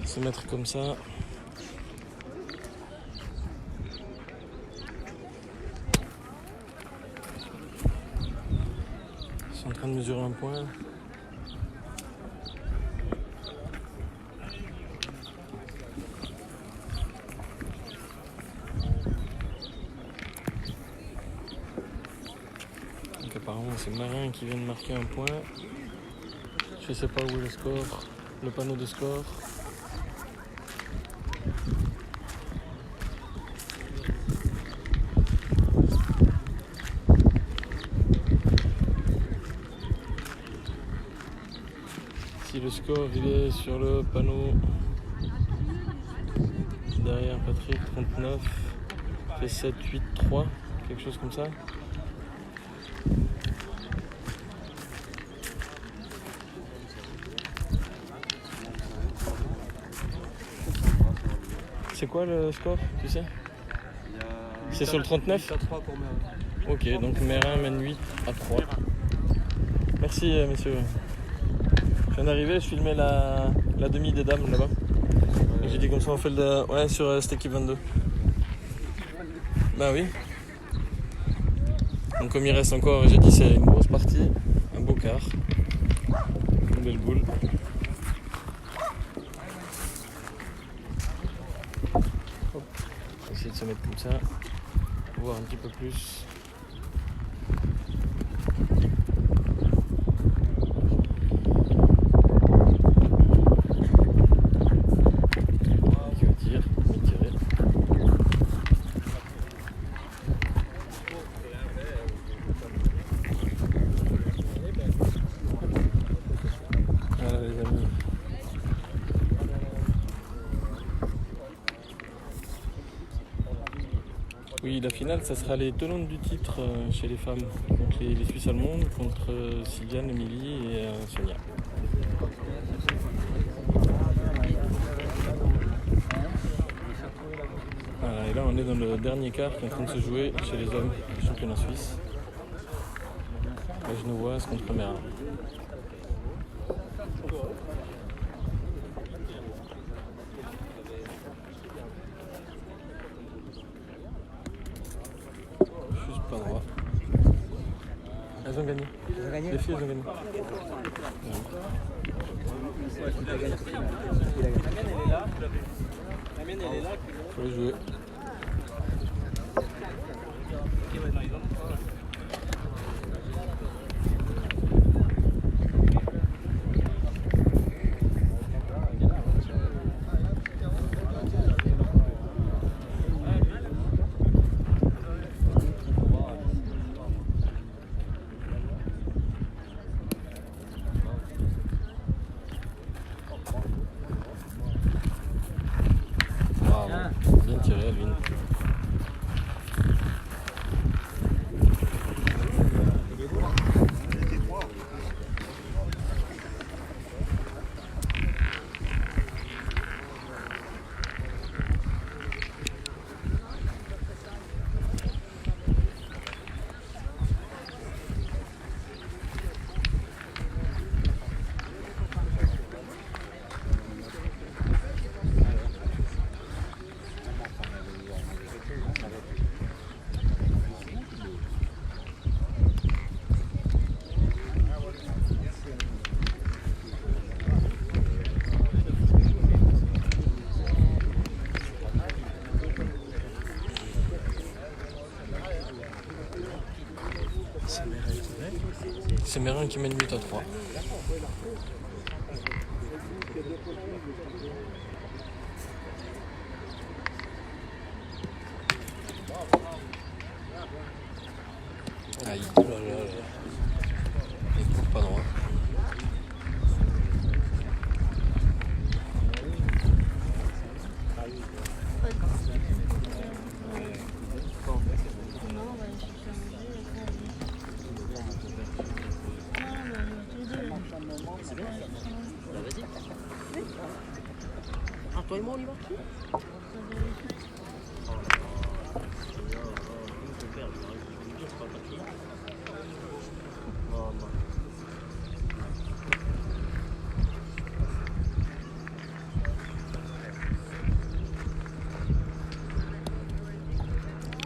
se mettre comme ça. Ils sont en train de mesurer un point. Donc apparemment c'est Marin qui vient de marquer un point. Je sais pas où est le score, le panneau de score. Si le score il est sur le panneau derrière Patrick, 39, fait 7, 8, 3, quelque chose comme ça. C'est quoi le score, tu sais? C'est sur le 39? 8 à 3 pour Merlin. Ok, donc Mérin mène 8 à 3. Merci messieurs. Je viens d'arriver, je filmais la demi des dames là-bas. Donc j'ai dit comme ça on fait le... Ouais, sur cette équipe 22. Bah oui. Donc comme il reste encore, j'ai dit c'est une grosse partie, un beau quart. Une belle boule. Hop. On va essayer de se mettre comme ça. Voir un petit peu plus. Qui va tirer, il va tirer. Voilà les amis. Oui, la finale, ça sera les tenantes du titre chez les femmes. Donc les Suisses allemandes contre Sylviane, Émilie et Sonia. Voilà, et là on est dans le dernier quart qui est en train de se jouer chez les hommes, championnat suisse. La Genevoise contre Mérin. Juste pas droit. Elles ont gagné. Ils ont gagné. Les filles, elles ont gagné. Faut les jouer. Bien tiré, Alvin. C'est Mérin qui mène 8-3. Aïe, oh là là là. Il trouve pas droit. Toi et moi, on y va.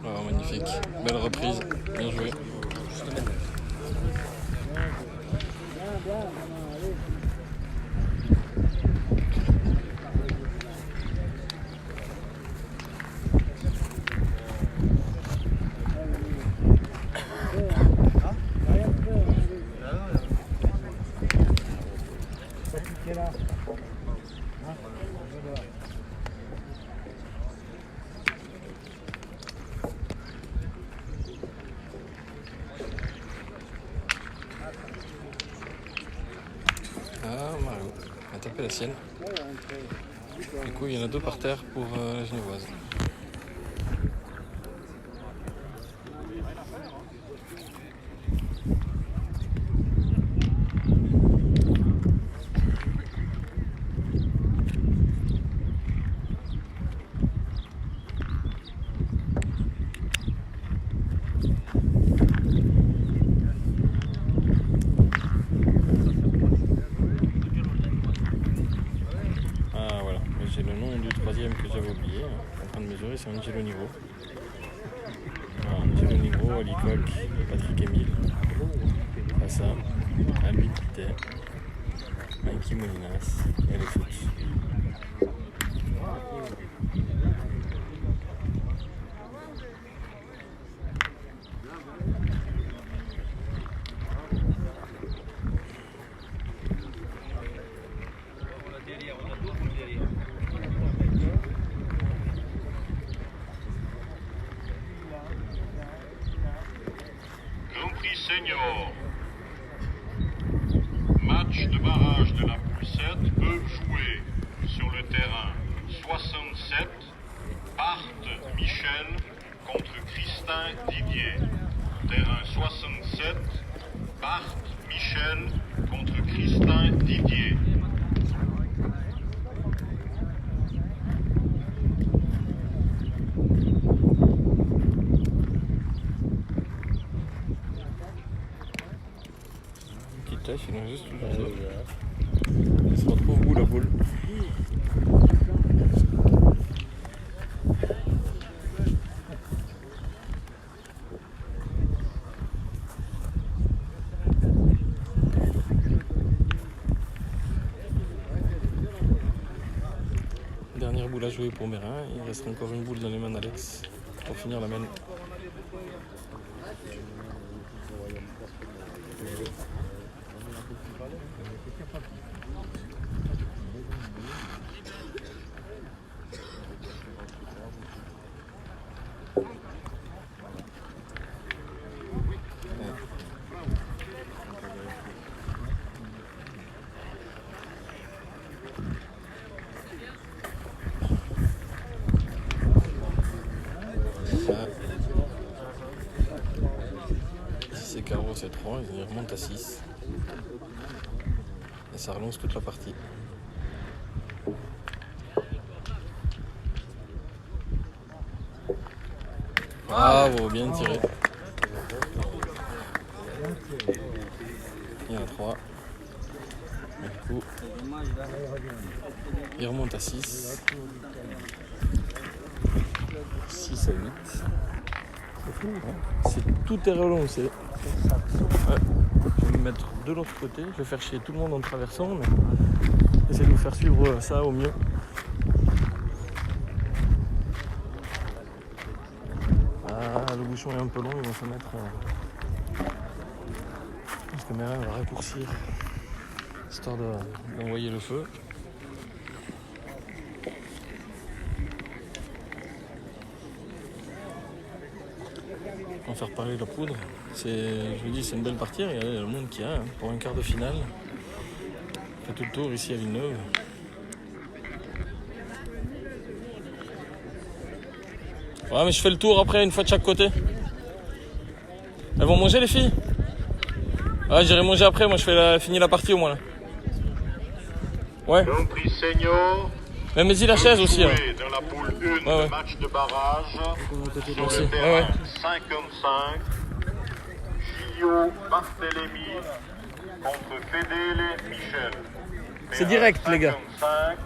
Oh, magnifique. Belle reprise. Bien joué. Ah, Mario a tapé la sienne. Du coup, il y en a deux par terre pour la Genevoise. J'ai le nom du troisième que j'avais oublié, en train de mesurer, c'est Angelo Niveau. Angelo Niveau, Ali Coq, Patrick Emile, face à Alvin Pittet, Mikey Molinas et Alex Hutch. Grand Prix Senior. Match de barrage de la poule 7 peuvent jouer sur le terrain 67 Bart Michel contre Christin Didier. Terrain 67, Bart Michel contre Christin Didier. Petite tâche, il en reste toujours là. Il se retrouve où la boule? Dernière boule à jouer pour Mérin, il reste encore une boule dans les mains d'Alex pour finir la main. Si c'est carreau, c'est 3, il remonte à 6. Et ça relance toute la partie. Bravo, bien tiré. Il y en a 3. Et du coup, il remonte à 6. 6 à 8. C'est tout est relancé. Ouais. Je vais me mettre de l'autre côté. Je vais faire chier tout le monde en traversant, mais essayer de vous faire suivre ça au mieux. Ah, le bouchon est un peu long, ils vont se mettre. Parce que Mérin va raccourcir histoire d'envoyer le feu. On va faire parler la poudre. Je vous dis, c'est une belle partie. Regardez le monde qu'il y a hein, pour un quart de finale. On fait tout le tour ici à Villeneuve. Ouais, mais je fais le tour après, une fois de chaque côté. Elles vont manger les filles? Ouais, j'irai manger après. Moi, je finis la partie au moins là. Ouais. Grand Prix Senior. Mais mets-y la chaise aussi. Hein. Dans la poule 1, Ouais, ouais. le match de barrage. Sur Merci. le terrain Ouais, ouais. 55. Gio Barthélémy contre Fédélé Michel. C'est direct, les gars. 55.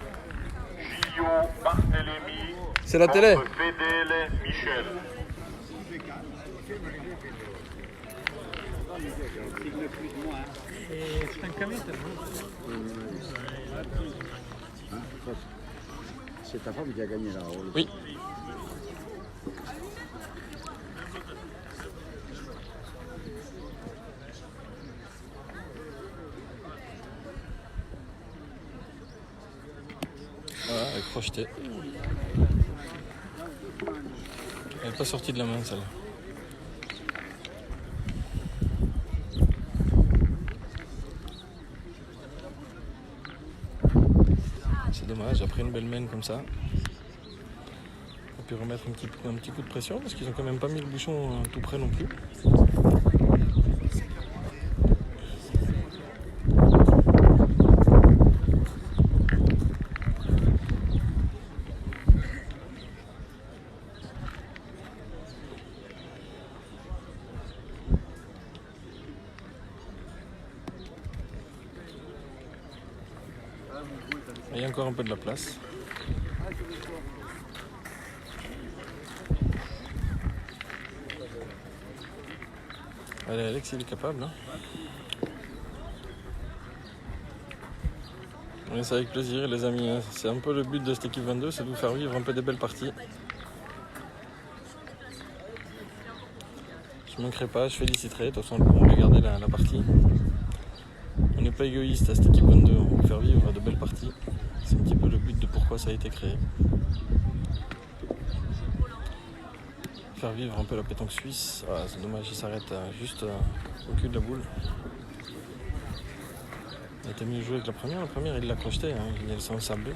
Gio Barthélémy C'est la télé. contre Fédélé Michel. C'est ta femme qui a gagné là. Oui. Voilà, elle est crochetée. Elle n'est pas sortie de la main celle-là. C'est dommage, après une belle main comme ça. On peut remettre un petit coup de pression parce qu'ils ont quand même pas mis le bouchon tout près non plus. Il y a encore un peu de la place. Allez, Alex, il est capable. Hein. On laisse avec plaisir, les amis. Hein. C'est un peu le but de cette équipe 22, c'est de vous faire vivre un peu des belles parties. Je ne manquerai pas, je féliciterai. De toute façon, on va regarder la partie. On n'est pas égoïste à cette équipe 22, on veut faire vivre de belles parties. C'est un petit peu le but de pourquoi ça a été créé. Faire vivre un peu la pétanque suisse. Ah, c'est dommage, il s'arrête juste au cul de la boule. Il était mieux joué que la première. La première, il l'a crocheté, hein. Il a laissé ensablé.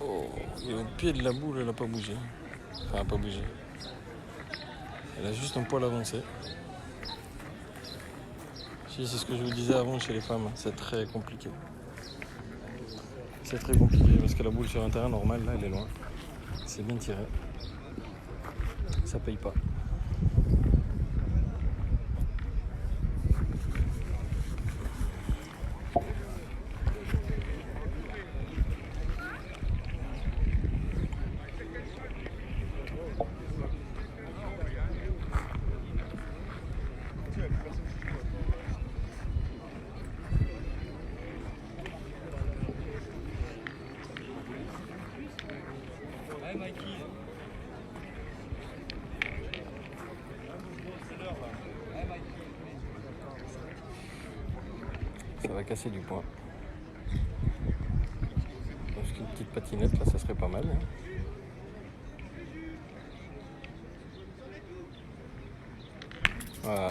Oh, et au pied de la boule, elle n'a pas bougé. Enfin, elle n'a pas bougé. Elle a juste un poil avancé. Si, c'est ce que je vous disais avant chez les femmes, c'est très compliqué. C'est très compliqué parce que la boule sur un terrain normal, là, elle est loin. C'est bien tiré. Ça paye pas. Ça va casser du point. Parce qu'une petite patinette, là, ça serait pas mal. Hein. Voilà,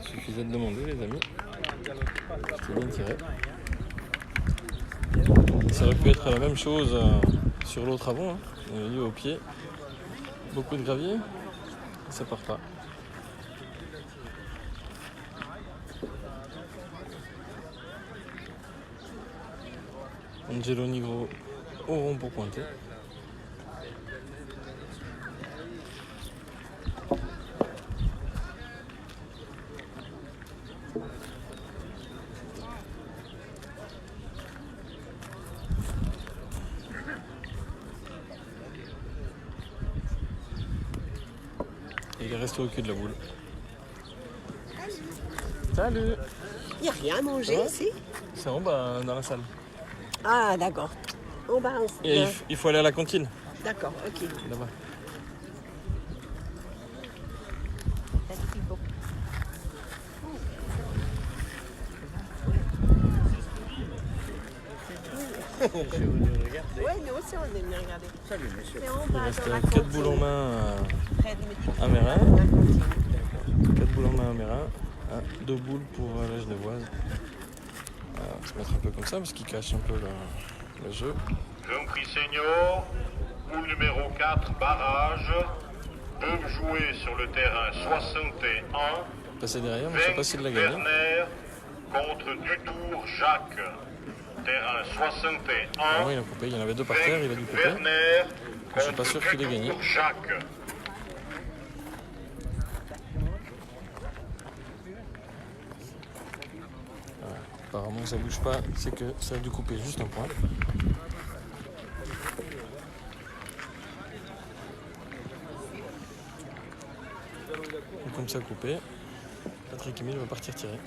suffisait de demander, les amis. C'était bien tiré. Ça aurait pu être la même chose sur l'autre avant. Hein. On a dit au pied. Beaucoup de gravier. Ça part pas. Angelo Nigro au rond pour pointer. Et il est resté au cul de la boule. Salut! Il n'y a rien à manger ici? C'est en bas dans la salle. Ah, d'accord. En bas, Et il faut aller à la cantine, d'accord, ok. là-bas. Ouais, nous aussi, on aime bien regarder. Salut, monsieur. C'est en Il bas, reste dans la 4 cantine. boules en main Près de à Mérin. la cantine. 4 boules en main à Mérin. 2 boules pour la Genevoise. On va se mettre un peu comme ça parce qu'il cache un peu le jeu. Grand Prix Senior, poule numéro 4, barrage, peuvent jouer sur le terrain 61. Passer derrière, mais je sais pas s'il l'a gagné. Werner contre Dutour Jacques. Terrain 61. Ah oui, il a coupé. Il y en avait 2 par terre, il a dû couper. Werner Je suis pas sûr qu'il ait gagné. Dutour Jacques. Apparemment, ça bouge pas. C'est que ça a dû couper juste un point. Et comme ça a coupé, Patrick Emile va partir tirer.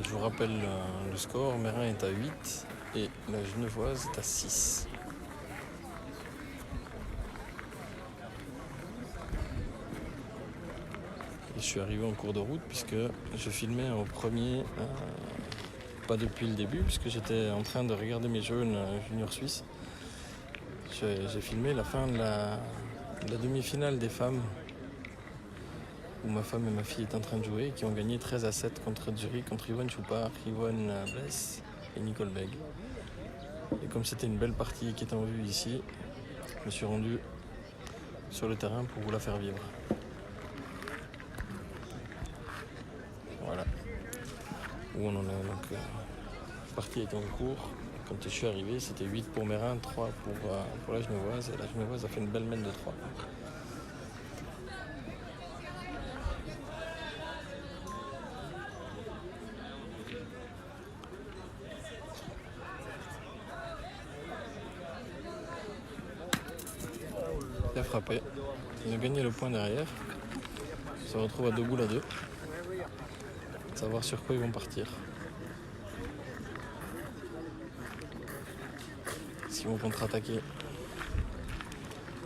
Je vous rappelle le score, Mérin est à 8 et la Genevoise est à 6. Et je suis arrivé en cours de route puisque je filmais au premier, pas depuis le début, puisque j'étais en train de regarder mes jeunes juniors suisses. J'ai filmé la fin de la demi-finale des femmes où ma femme et ma fille étaient en train de jouer et qui ont gagné 13-7 contre Zurich, contre Yvonne Choupard, Yvonne Bless et Nicole Beg. Et comme c'était une belle partie qui était en vue ici, je me suis rendu sur le terrain pour vous la faire vivre. Voilà. Où on en est donc. La partie était en cours. Quand je suis arrivé, c'était 8 pour Mérin, 3 pour la Genevoise. Et la Genevoise a fait une belle mène de 3. Il a frappé. Il a gagné le point derrière. On se retrouve à 2 boules à 2. Savoir sur quoi ils vont partir. S'ils vont contre-attaquer.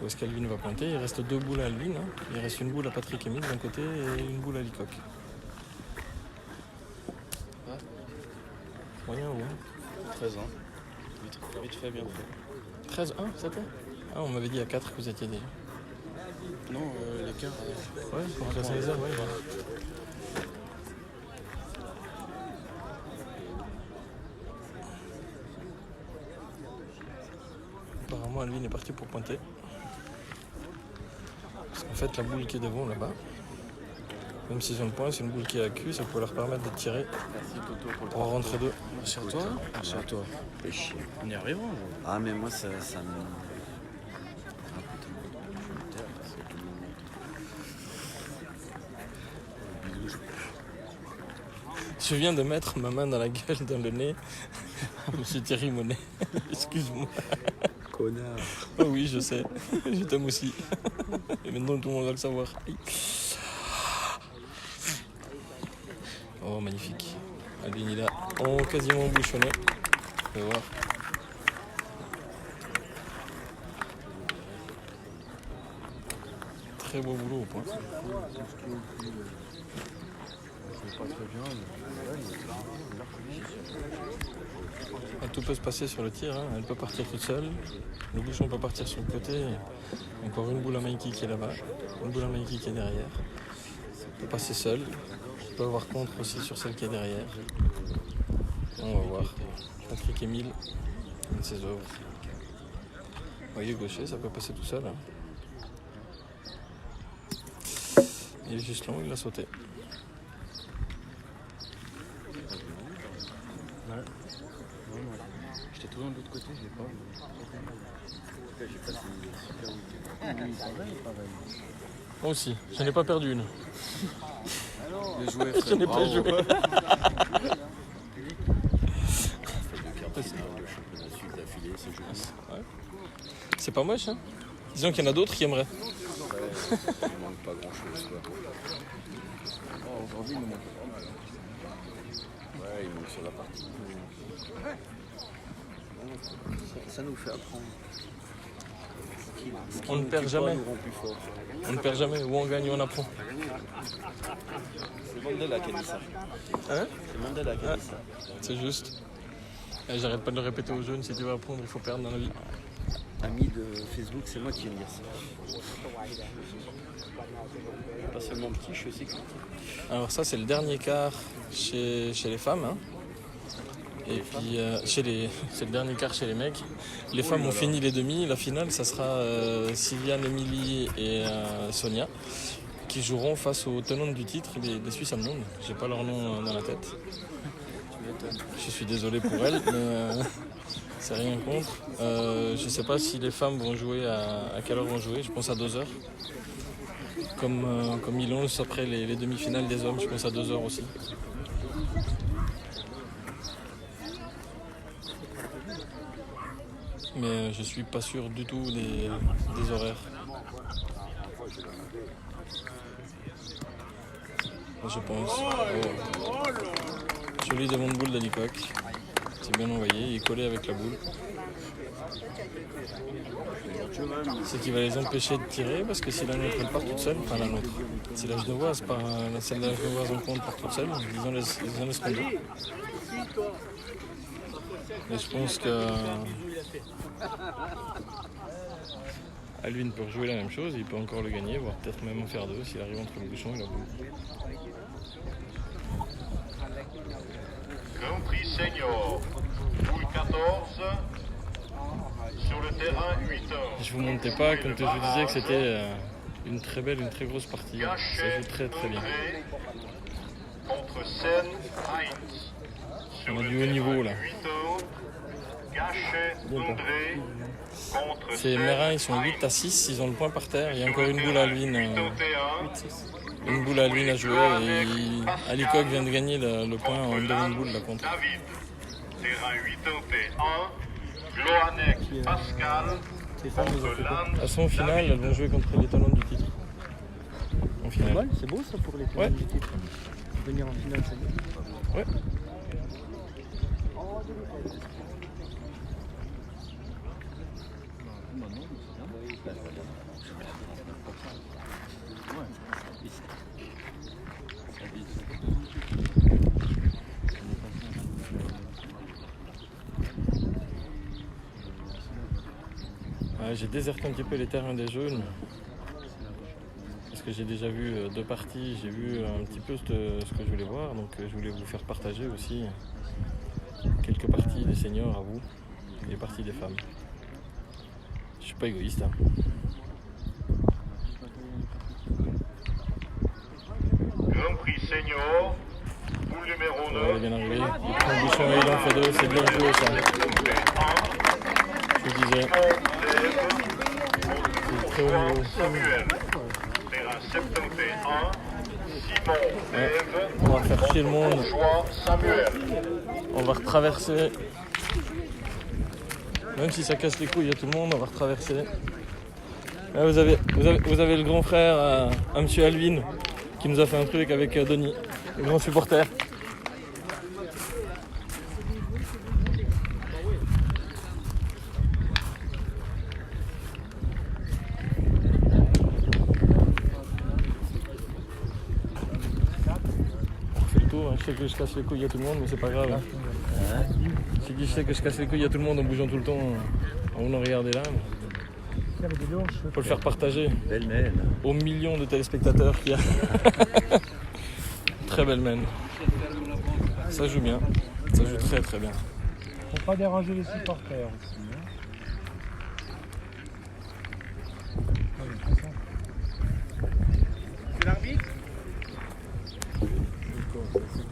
Où est-ce qu'Alvin va pointer? Il reste 2 boules à Alvin. Hein. Il reste une boule à Patrick Emile d'un côté et une boule à Licoq. Ah. Moyen ou hein? 13 ans. Vite fait, bien fait. 13-1, c'était? Ah, on m'avait dit à 4 que vous étiez déjà. Non, l'écart. Ouais, pour Saint-Nazaire, ouais. Apparemment, Alvin est parti pour pointer. Parce qu'en fait, la boule qui est devant là-bas, même s'ils ont le point, c'est une boule qui est à cul, ça peut leur permettre de tirer pour rentrer deux. Merci à toi. Merci à toi. Fais chier. On y arrivera. Ah, mais moi, ça me. Je viens de mettre ma main dans la gueule, dans le nez, à Monsieur Thierry Monet. Excuse-moi. Connard. Oh oui, je sais. Je t'aime aussi. Et maintenant, tout le monde va le savoir. Aïe. Oh, magnifique. Alvin, il a quasiment bouchonné. On va voir. Très beau boulot au point. Tout peut se passer sur le tir, hein. Elle peut partir toute seule, le bouchon peut partir sur le côté, encore une boule à Mikey qui est là-bas, une boule à Mikey qui est derrière. Elle peut passer seule, elle peut avoir contre aussi sur celle qui est derrière. On va voir. Patrick Émile, une de ses œuvres. Voyez gaucher, ça peut passer tout seul. Hein. Il est juste long, il l'a sauté. J'étais tout de l'autre côté, je l'ai pas. En tout cas, j'ai passé une super week-end. Moi aussi, je n'ai pas perdu une. Bien joué, Je n'ai pas joué. C'est pas moche, hein. Disons qu'il y en a d'autres qui aimeraient. Ouais, il manque pas grand-chose, quoi. Oh, aujourd'hui, il me manque pas mal. Ouais, il manque sur la partie. Ça nous fait apprendre. On ne perd jamais. On ne perd jamais. Où on gagne, on apprend. C'est Mandela qui a dit ça. Hein? C'est Mandela qui a dit ça. C'est juste. Et j'arrête pas de le répéter aux jeunes, si tu veux apprendre, il faut perdre dans la vie. Ami de Facebook, c'est moi qui viens de dire ça. Pas seulement petit, je suis aussi petit. Alors ça, c'est le dernier quart chez les femmes. Hein. Et puis, c'est le dernier quart chez les mecs. Les femmes ont fini les demi. La finale, ça sera Sylviane, Émilie et Sonia qui joueront face aux tenantes du titre, les Suisses allemandes. J'ai pas leur nom dans la tête. Je suis désolé pour elles, mais c'est rien contre. Je sais pas si les femmes vont jouer, à quelle heure vont jouer. Je pense à 2h. Comme ils lancent après les demi-finales des hommes, je pense à 2h aussi. Mais je suis pas sûr du tout des horaires. Je pense. Oh. Joli devant de boule d'Alicoq. C'est bien envoyé, il est collé avec la boule. Ce qui va les empêcher de tirer parce que si la nôtre elle part toute seule, enfin la nôtre, si la genevoise part, celle de la genevoise en compte part toute seule, ils en laisseront deux. Mais je pense que Alvin peut rejouer la même chose, il peut encore le gagner, voire peut-être même en faire deux s'il arrive entre le bouchon et la boule. Grand Prix Senior, boule 14, sur le terrain 8 heures. Je vous montais pas quand je vous disais que c'était une très belle, une très grosse partie. Ça joue très très bien. Contre Sen Heinz. On a du haut niveau là. C'est Mérin, ils sont 8 à 6, ils ont le point par terre. Il y a encore une boule à Alvin. Une boule à Alvin à jouer et Alicoq vient de gagner le point en deuxième boule là contre. David, terrain 81, Gloanec, Pascal, contre Lannes. Elles sont en finale, elles vont jouer contre les talons du titre. En finale. C'est beau ça pour les talons du titre. Venir en finale, c'est beau. Ouais. J'ai déserté un petit peu les terrains des jeunes parce que j'ai déjà vu 2 parties, j'ai vu un petit peu ce que je voulais voir, donc je voulais vous faire partager aussi quelques parties des seniors à vous, et les parties des femmes. Je suis pas égoïste. Hein. Grand Prix Senior, boule numéro 9. Ouais, bien arrivé. Il prend le bouchon et il en fait 2, c'est bien joué ça. Je vous disais. C'est très haut niveau. Samuel, terrain 71. Simon, Ouais. On va faire chier le monde. Joie, Samuel. On va retraverser. Même si ça casse les couilles à tout le monde, on va retraverser. Là, vous avez le grand frère à monsieur Alvin qui nous a fait un truc avec Denis, le grand supporter. On fait le tour, hein. Je sais que je casse les couilles à tout le monde, mais c'est pas grave. Je sais que je casse les couilles à tout le monde en bougeant tout le temps, en voulant regarder là. Faut le faire partager aux millions de téléspectateurs qu'il y a. Très belle mène. Ça joue bien. Ça joue très très bien. Faut pas déranger les supporters aussi.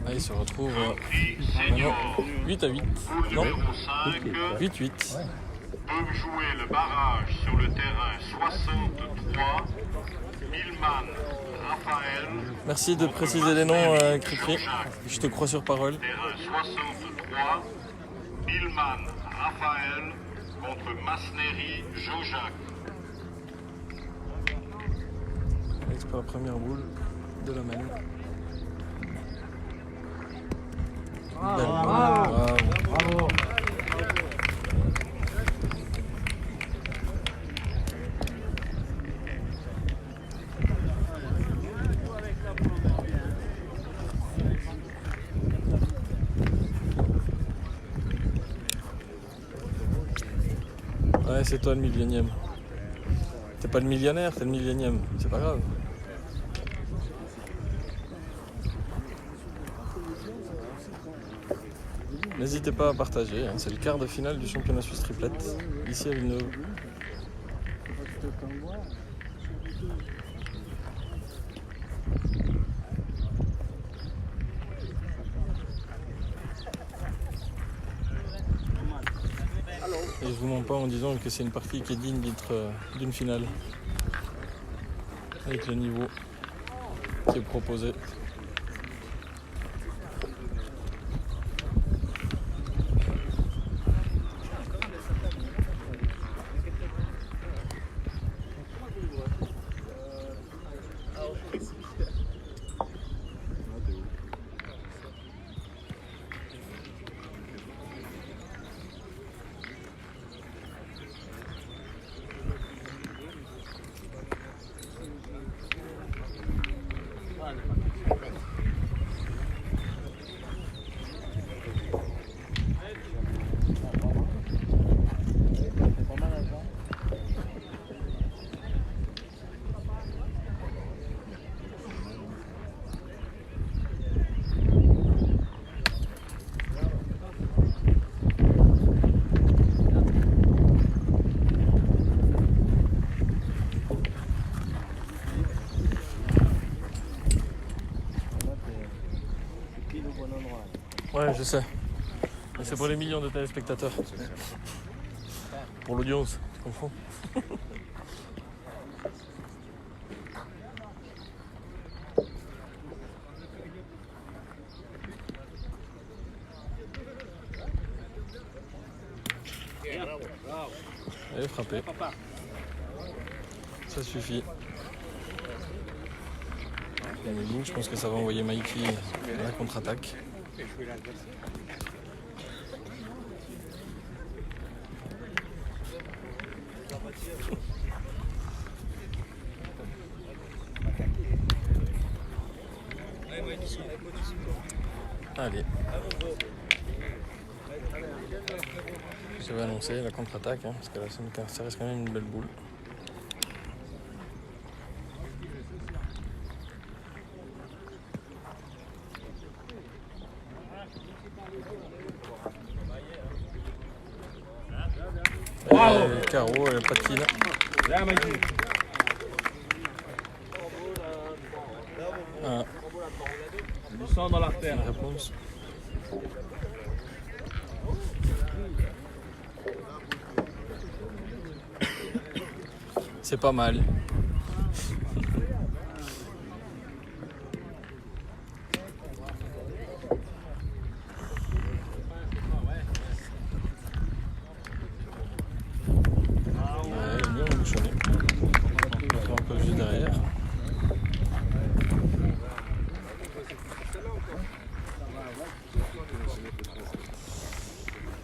Ah, il se retrouve maintenant 8 à 8. Non, Numéro 5. 8-8. Peuvent jouer le barrage sur le terrain 63. Milman, Raphaël, Merci de préciser les noms, Cricri. Je te crois sur parole. terrain 63. Milman, Raphaël contre Masneri, Jojac. Alex pour la première boule de la mène. Belle boule. Bravo. Ouais, c'est toi le millionième. T'es pas le millionnaire, t'es le millionième. C'est pas grave. N'hésitez pas à partager, hein. C'est le quart de finale du championnat suisse triplette, ici à Villeneuve. Et je vous mens pas en disant que c'est une partie qui est digne d'être d'une finale. Avec le niveau qui est proposé. Ouais, je sais. Mais c'est pour les millions de téléspectateurs. Pour l'audience, tu comprends? Allez, frappez. Ça suffit. Je pense que ça va envoyer Mikey à la contre-attaque. Allez. Je vais annoncer la contre-attaque, hein, parce que là, ça reste quand même une belle boule. Caro, elle patine. Ah. Du sang dans l'artère. Une réponse. C'est pas mal. Bien embouchonné. On va un peu juste derrière.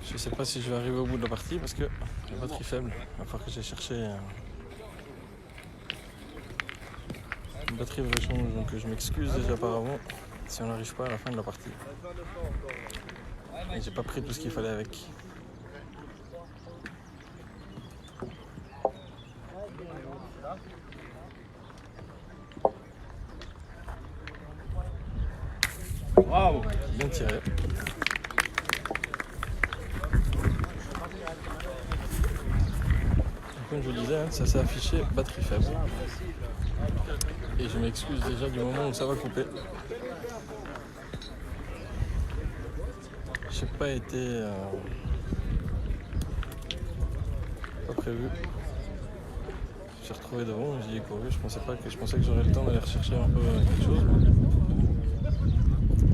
Je sais pas si je vais arriver au bout de la partie parce que la batterie faible. Il va falloir que j'aille chercher une batterie de rechange. Donc je m'excuse déjà par avant si on n'arrive pas à la fin de la partie. Et j'ai pas pris tout ce qu'il fallait avec. Bravo. Bien tiré. Comme je vous disais, hein, ça s'est affiché batterie faible. Et je m'excuse déjà du moment où ça va couper. J'ai pas été pas prévu. J'ai retrouvé devant, j'y ai couru. Je pensais que j'aurais le temps d'aller rechercher un peu quelque chose.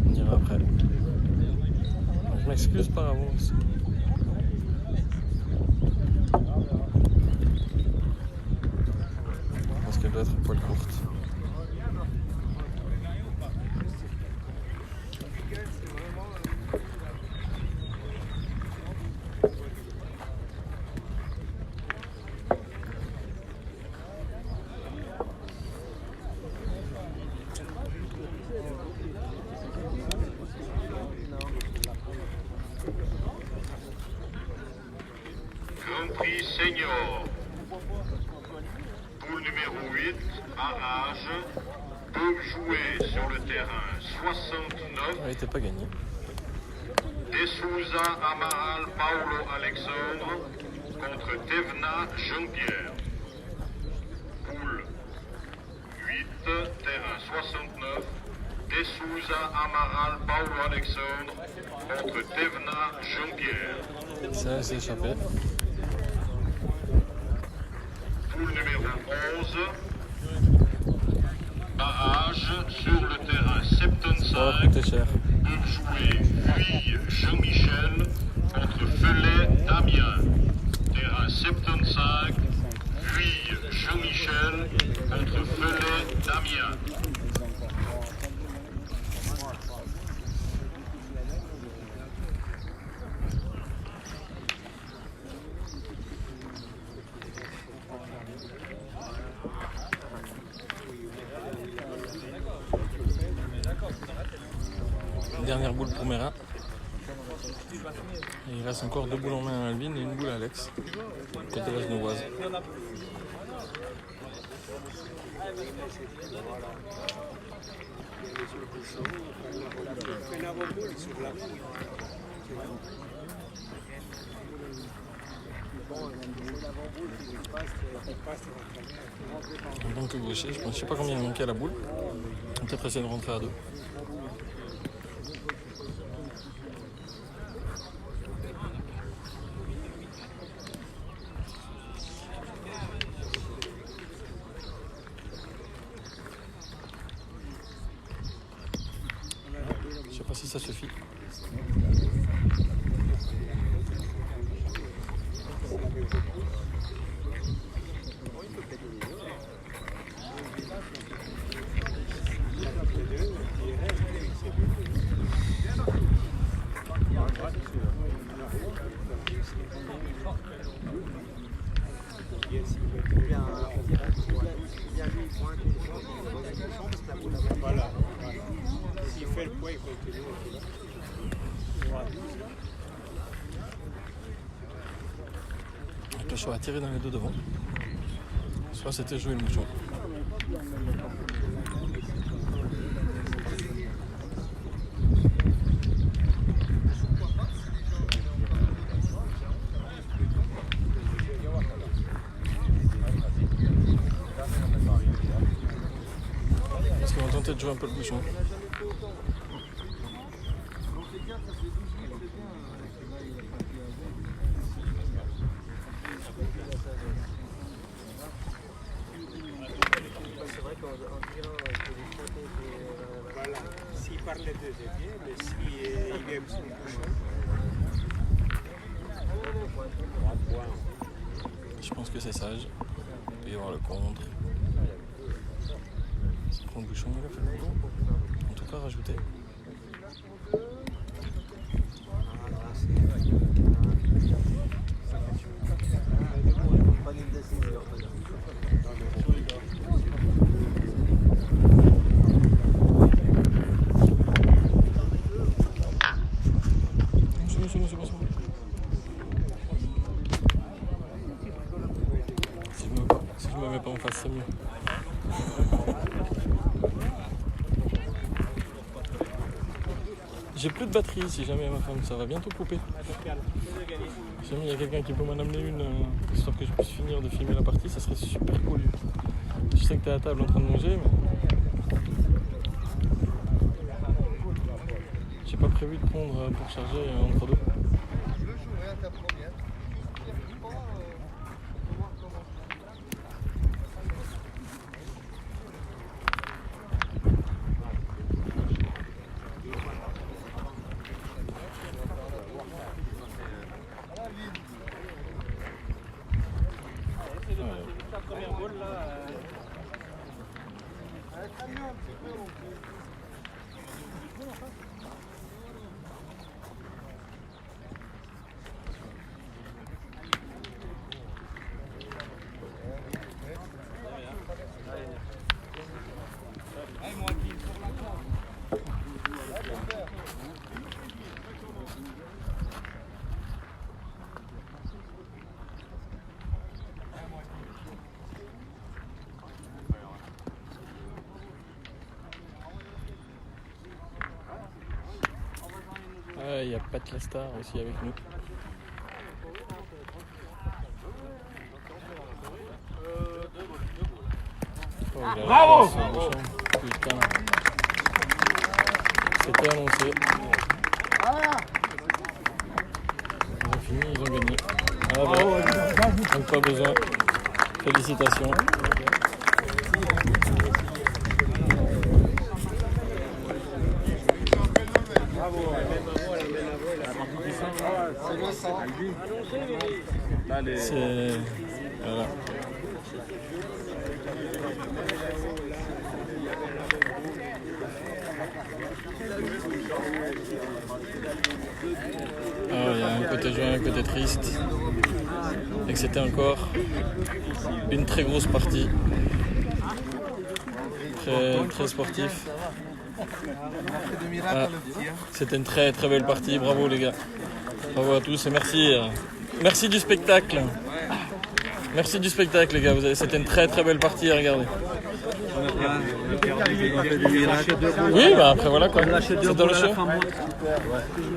On ira après. Je m'excuse par avance. Parce qu'elle doit être un poil courte. Grand Prix Senior. Poule numéro 8, barrage. Peuvent jouer sur le terrain 69. Elle n'était pas gagnée. De Souza Amaral Paulo Alexandre contre Tevna Jean-Pierre. Poule 8, terrain 69. De Souza Amaral Paulo Alexandre contre Tevna Jean-Pierre. Ça s'est échappé. Poule numéro 11. Barrage sur le terrain Ça va 75. coûter cher. Peuvent jouer Fuy Jean-Michel contre Felet Damien. Terrain 75. Fuy Jean-Michel contre Felet Damien. Dernière boule pour Mérin. Et il reste encore 2 boules en main à Alvin et une boule à Alex. Côté la genevoise. En tant que gaucher, je sais pas combien il manquait à la boule. On va peut-être essayer de rentrer à 2. Je sais pas si ça suffit. Voilà. S'il fait le poids, il faut tenir. Donc le choix à tirer dans les deux devant. Soit c'était jouer le mouchon. tenter de jouer un peu le bouchon. Voilà. S'il parle les deux, c'est bien, mais s'il aime son bouchon. Je pense que c'est sage. Il peut y avoir le contre. Ça prend le bouchon, il a fait le boulot. En tout cas, rajouter. C'est bon. Si je me mets pas en face, c'est mieux. J'ai plus de batterie si jamais ma femme, ça va bientôt couper. Si jamais il y a quelqu'un qui peut m'en amener une, histoire que je puisse finir de filmer la partie, ça serait super cool. Je sais que t'es à table en train de manger, mais j'ai pas prévu de prendre pour charger entre deux. Il y a Pat Lastar aussi avec nous. Oh, bravo! Putain. C'était annoncé. Ils ont fini, ils ont gagné. Ah bah, donc pas besoin. Félicitations. C'est... Voilà. Il y a un côté joyeux, un côté triste. Et que c'était encore une très grosse partie. Très sportif. Ah, c'était une très très belle partie, bravo les gars. Bravo à tous et merci. Merci du spectacle. Merci du spectacle les gars, c'était une très très belle partie à regarder. Oui, bah après voilà quoi. C'est dans le show.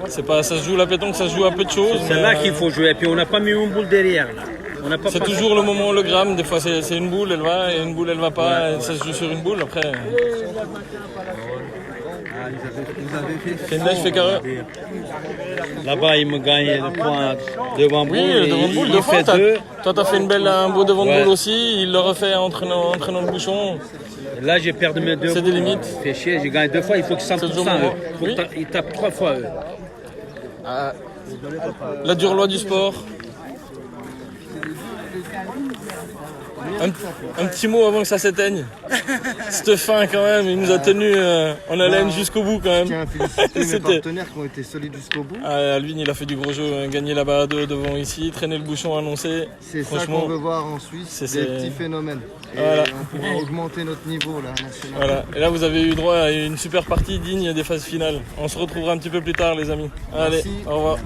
C'est pas, ça se joue la pétanque, ça se joue à peu de choses. C'est là qu'il faut jouer. Et puis on n'a pas mis une boule derrière là. C'est toujours le moment hologramme. Des fois c'est une boule, elle va, et une boule elle va pas. Et ça se joue sur une boule après. C'est une neige fait carré. Là-bas, il me gagne le point devant boule. Oui, devant boule, deux fois. Toi, t'as fait un beau devant boule aussi. Il le refait en traînant le bouchon. Là, j'ai perdu mes deux. C'est des limites. Fait chier, j'ai gagné 2 fois. Il faut que 100%. Oui. Il tape 3 fois. La dure loi du sport. Un petit mot avant que ça s'éteigne. Cette fin quand même, il nous a tenu en haleine jusqu'au bout quand même. Je tiens à féliciter mes partenaires qui ont été solides jusqu'au bout. Alvin il a fait du gros jeu, gagné la barre 2 devant ici, traîner le bouchon annoncé. C'est ça qu'on veut voir en Suisse, des petits phénomènes. Et voilà. on pourra augmenter notre niveau là, national. Voilà. Et là vous avez eu droit à une super partie digne des phases finales. On se retrouvera un petit peu plus tard les amis. Allez, merci. Au revoir.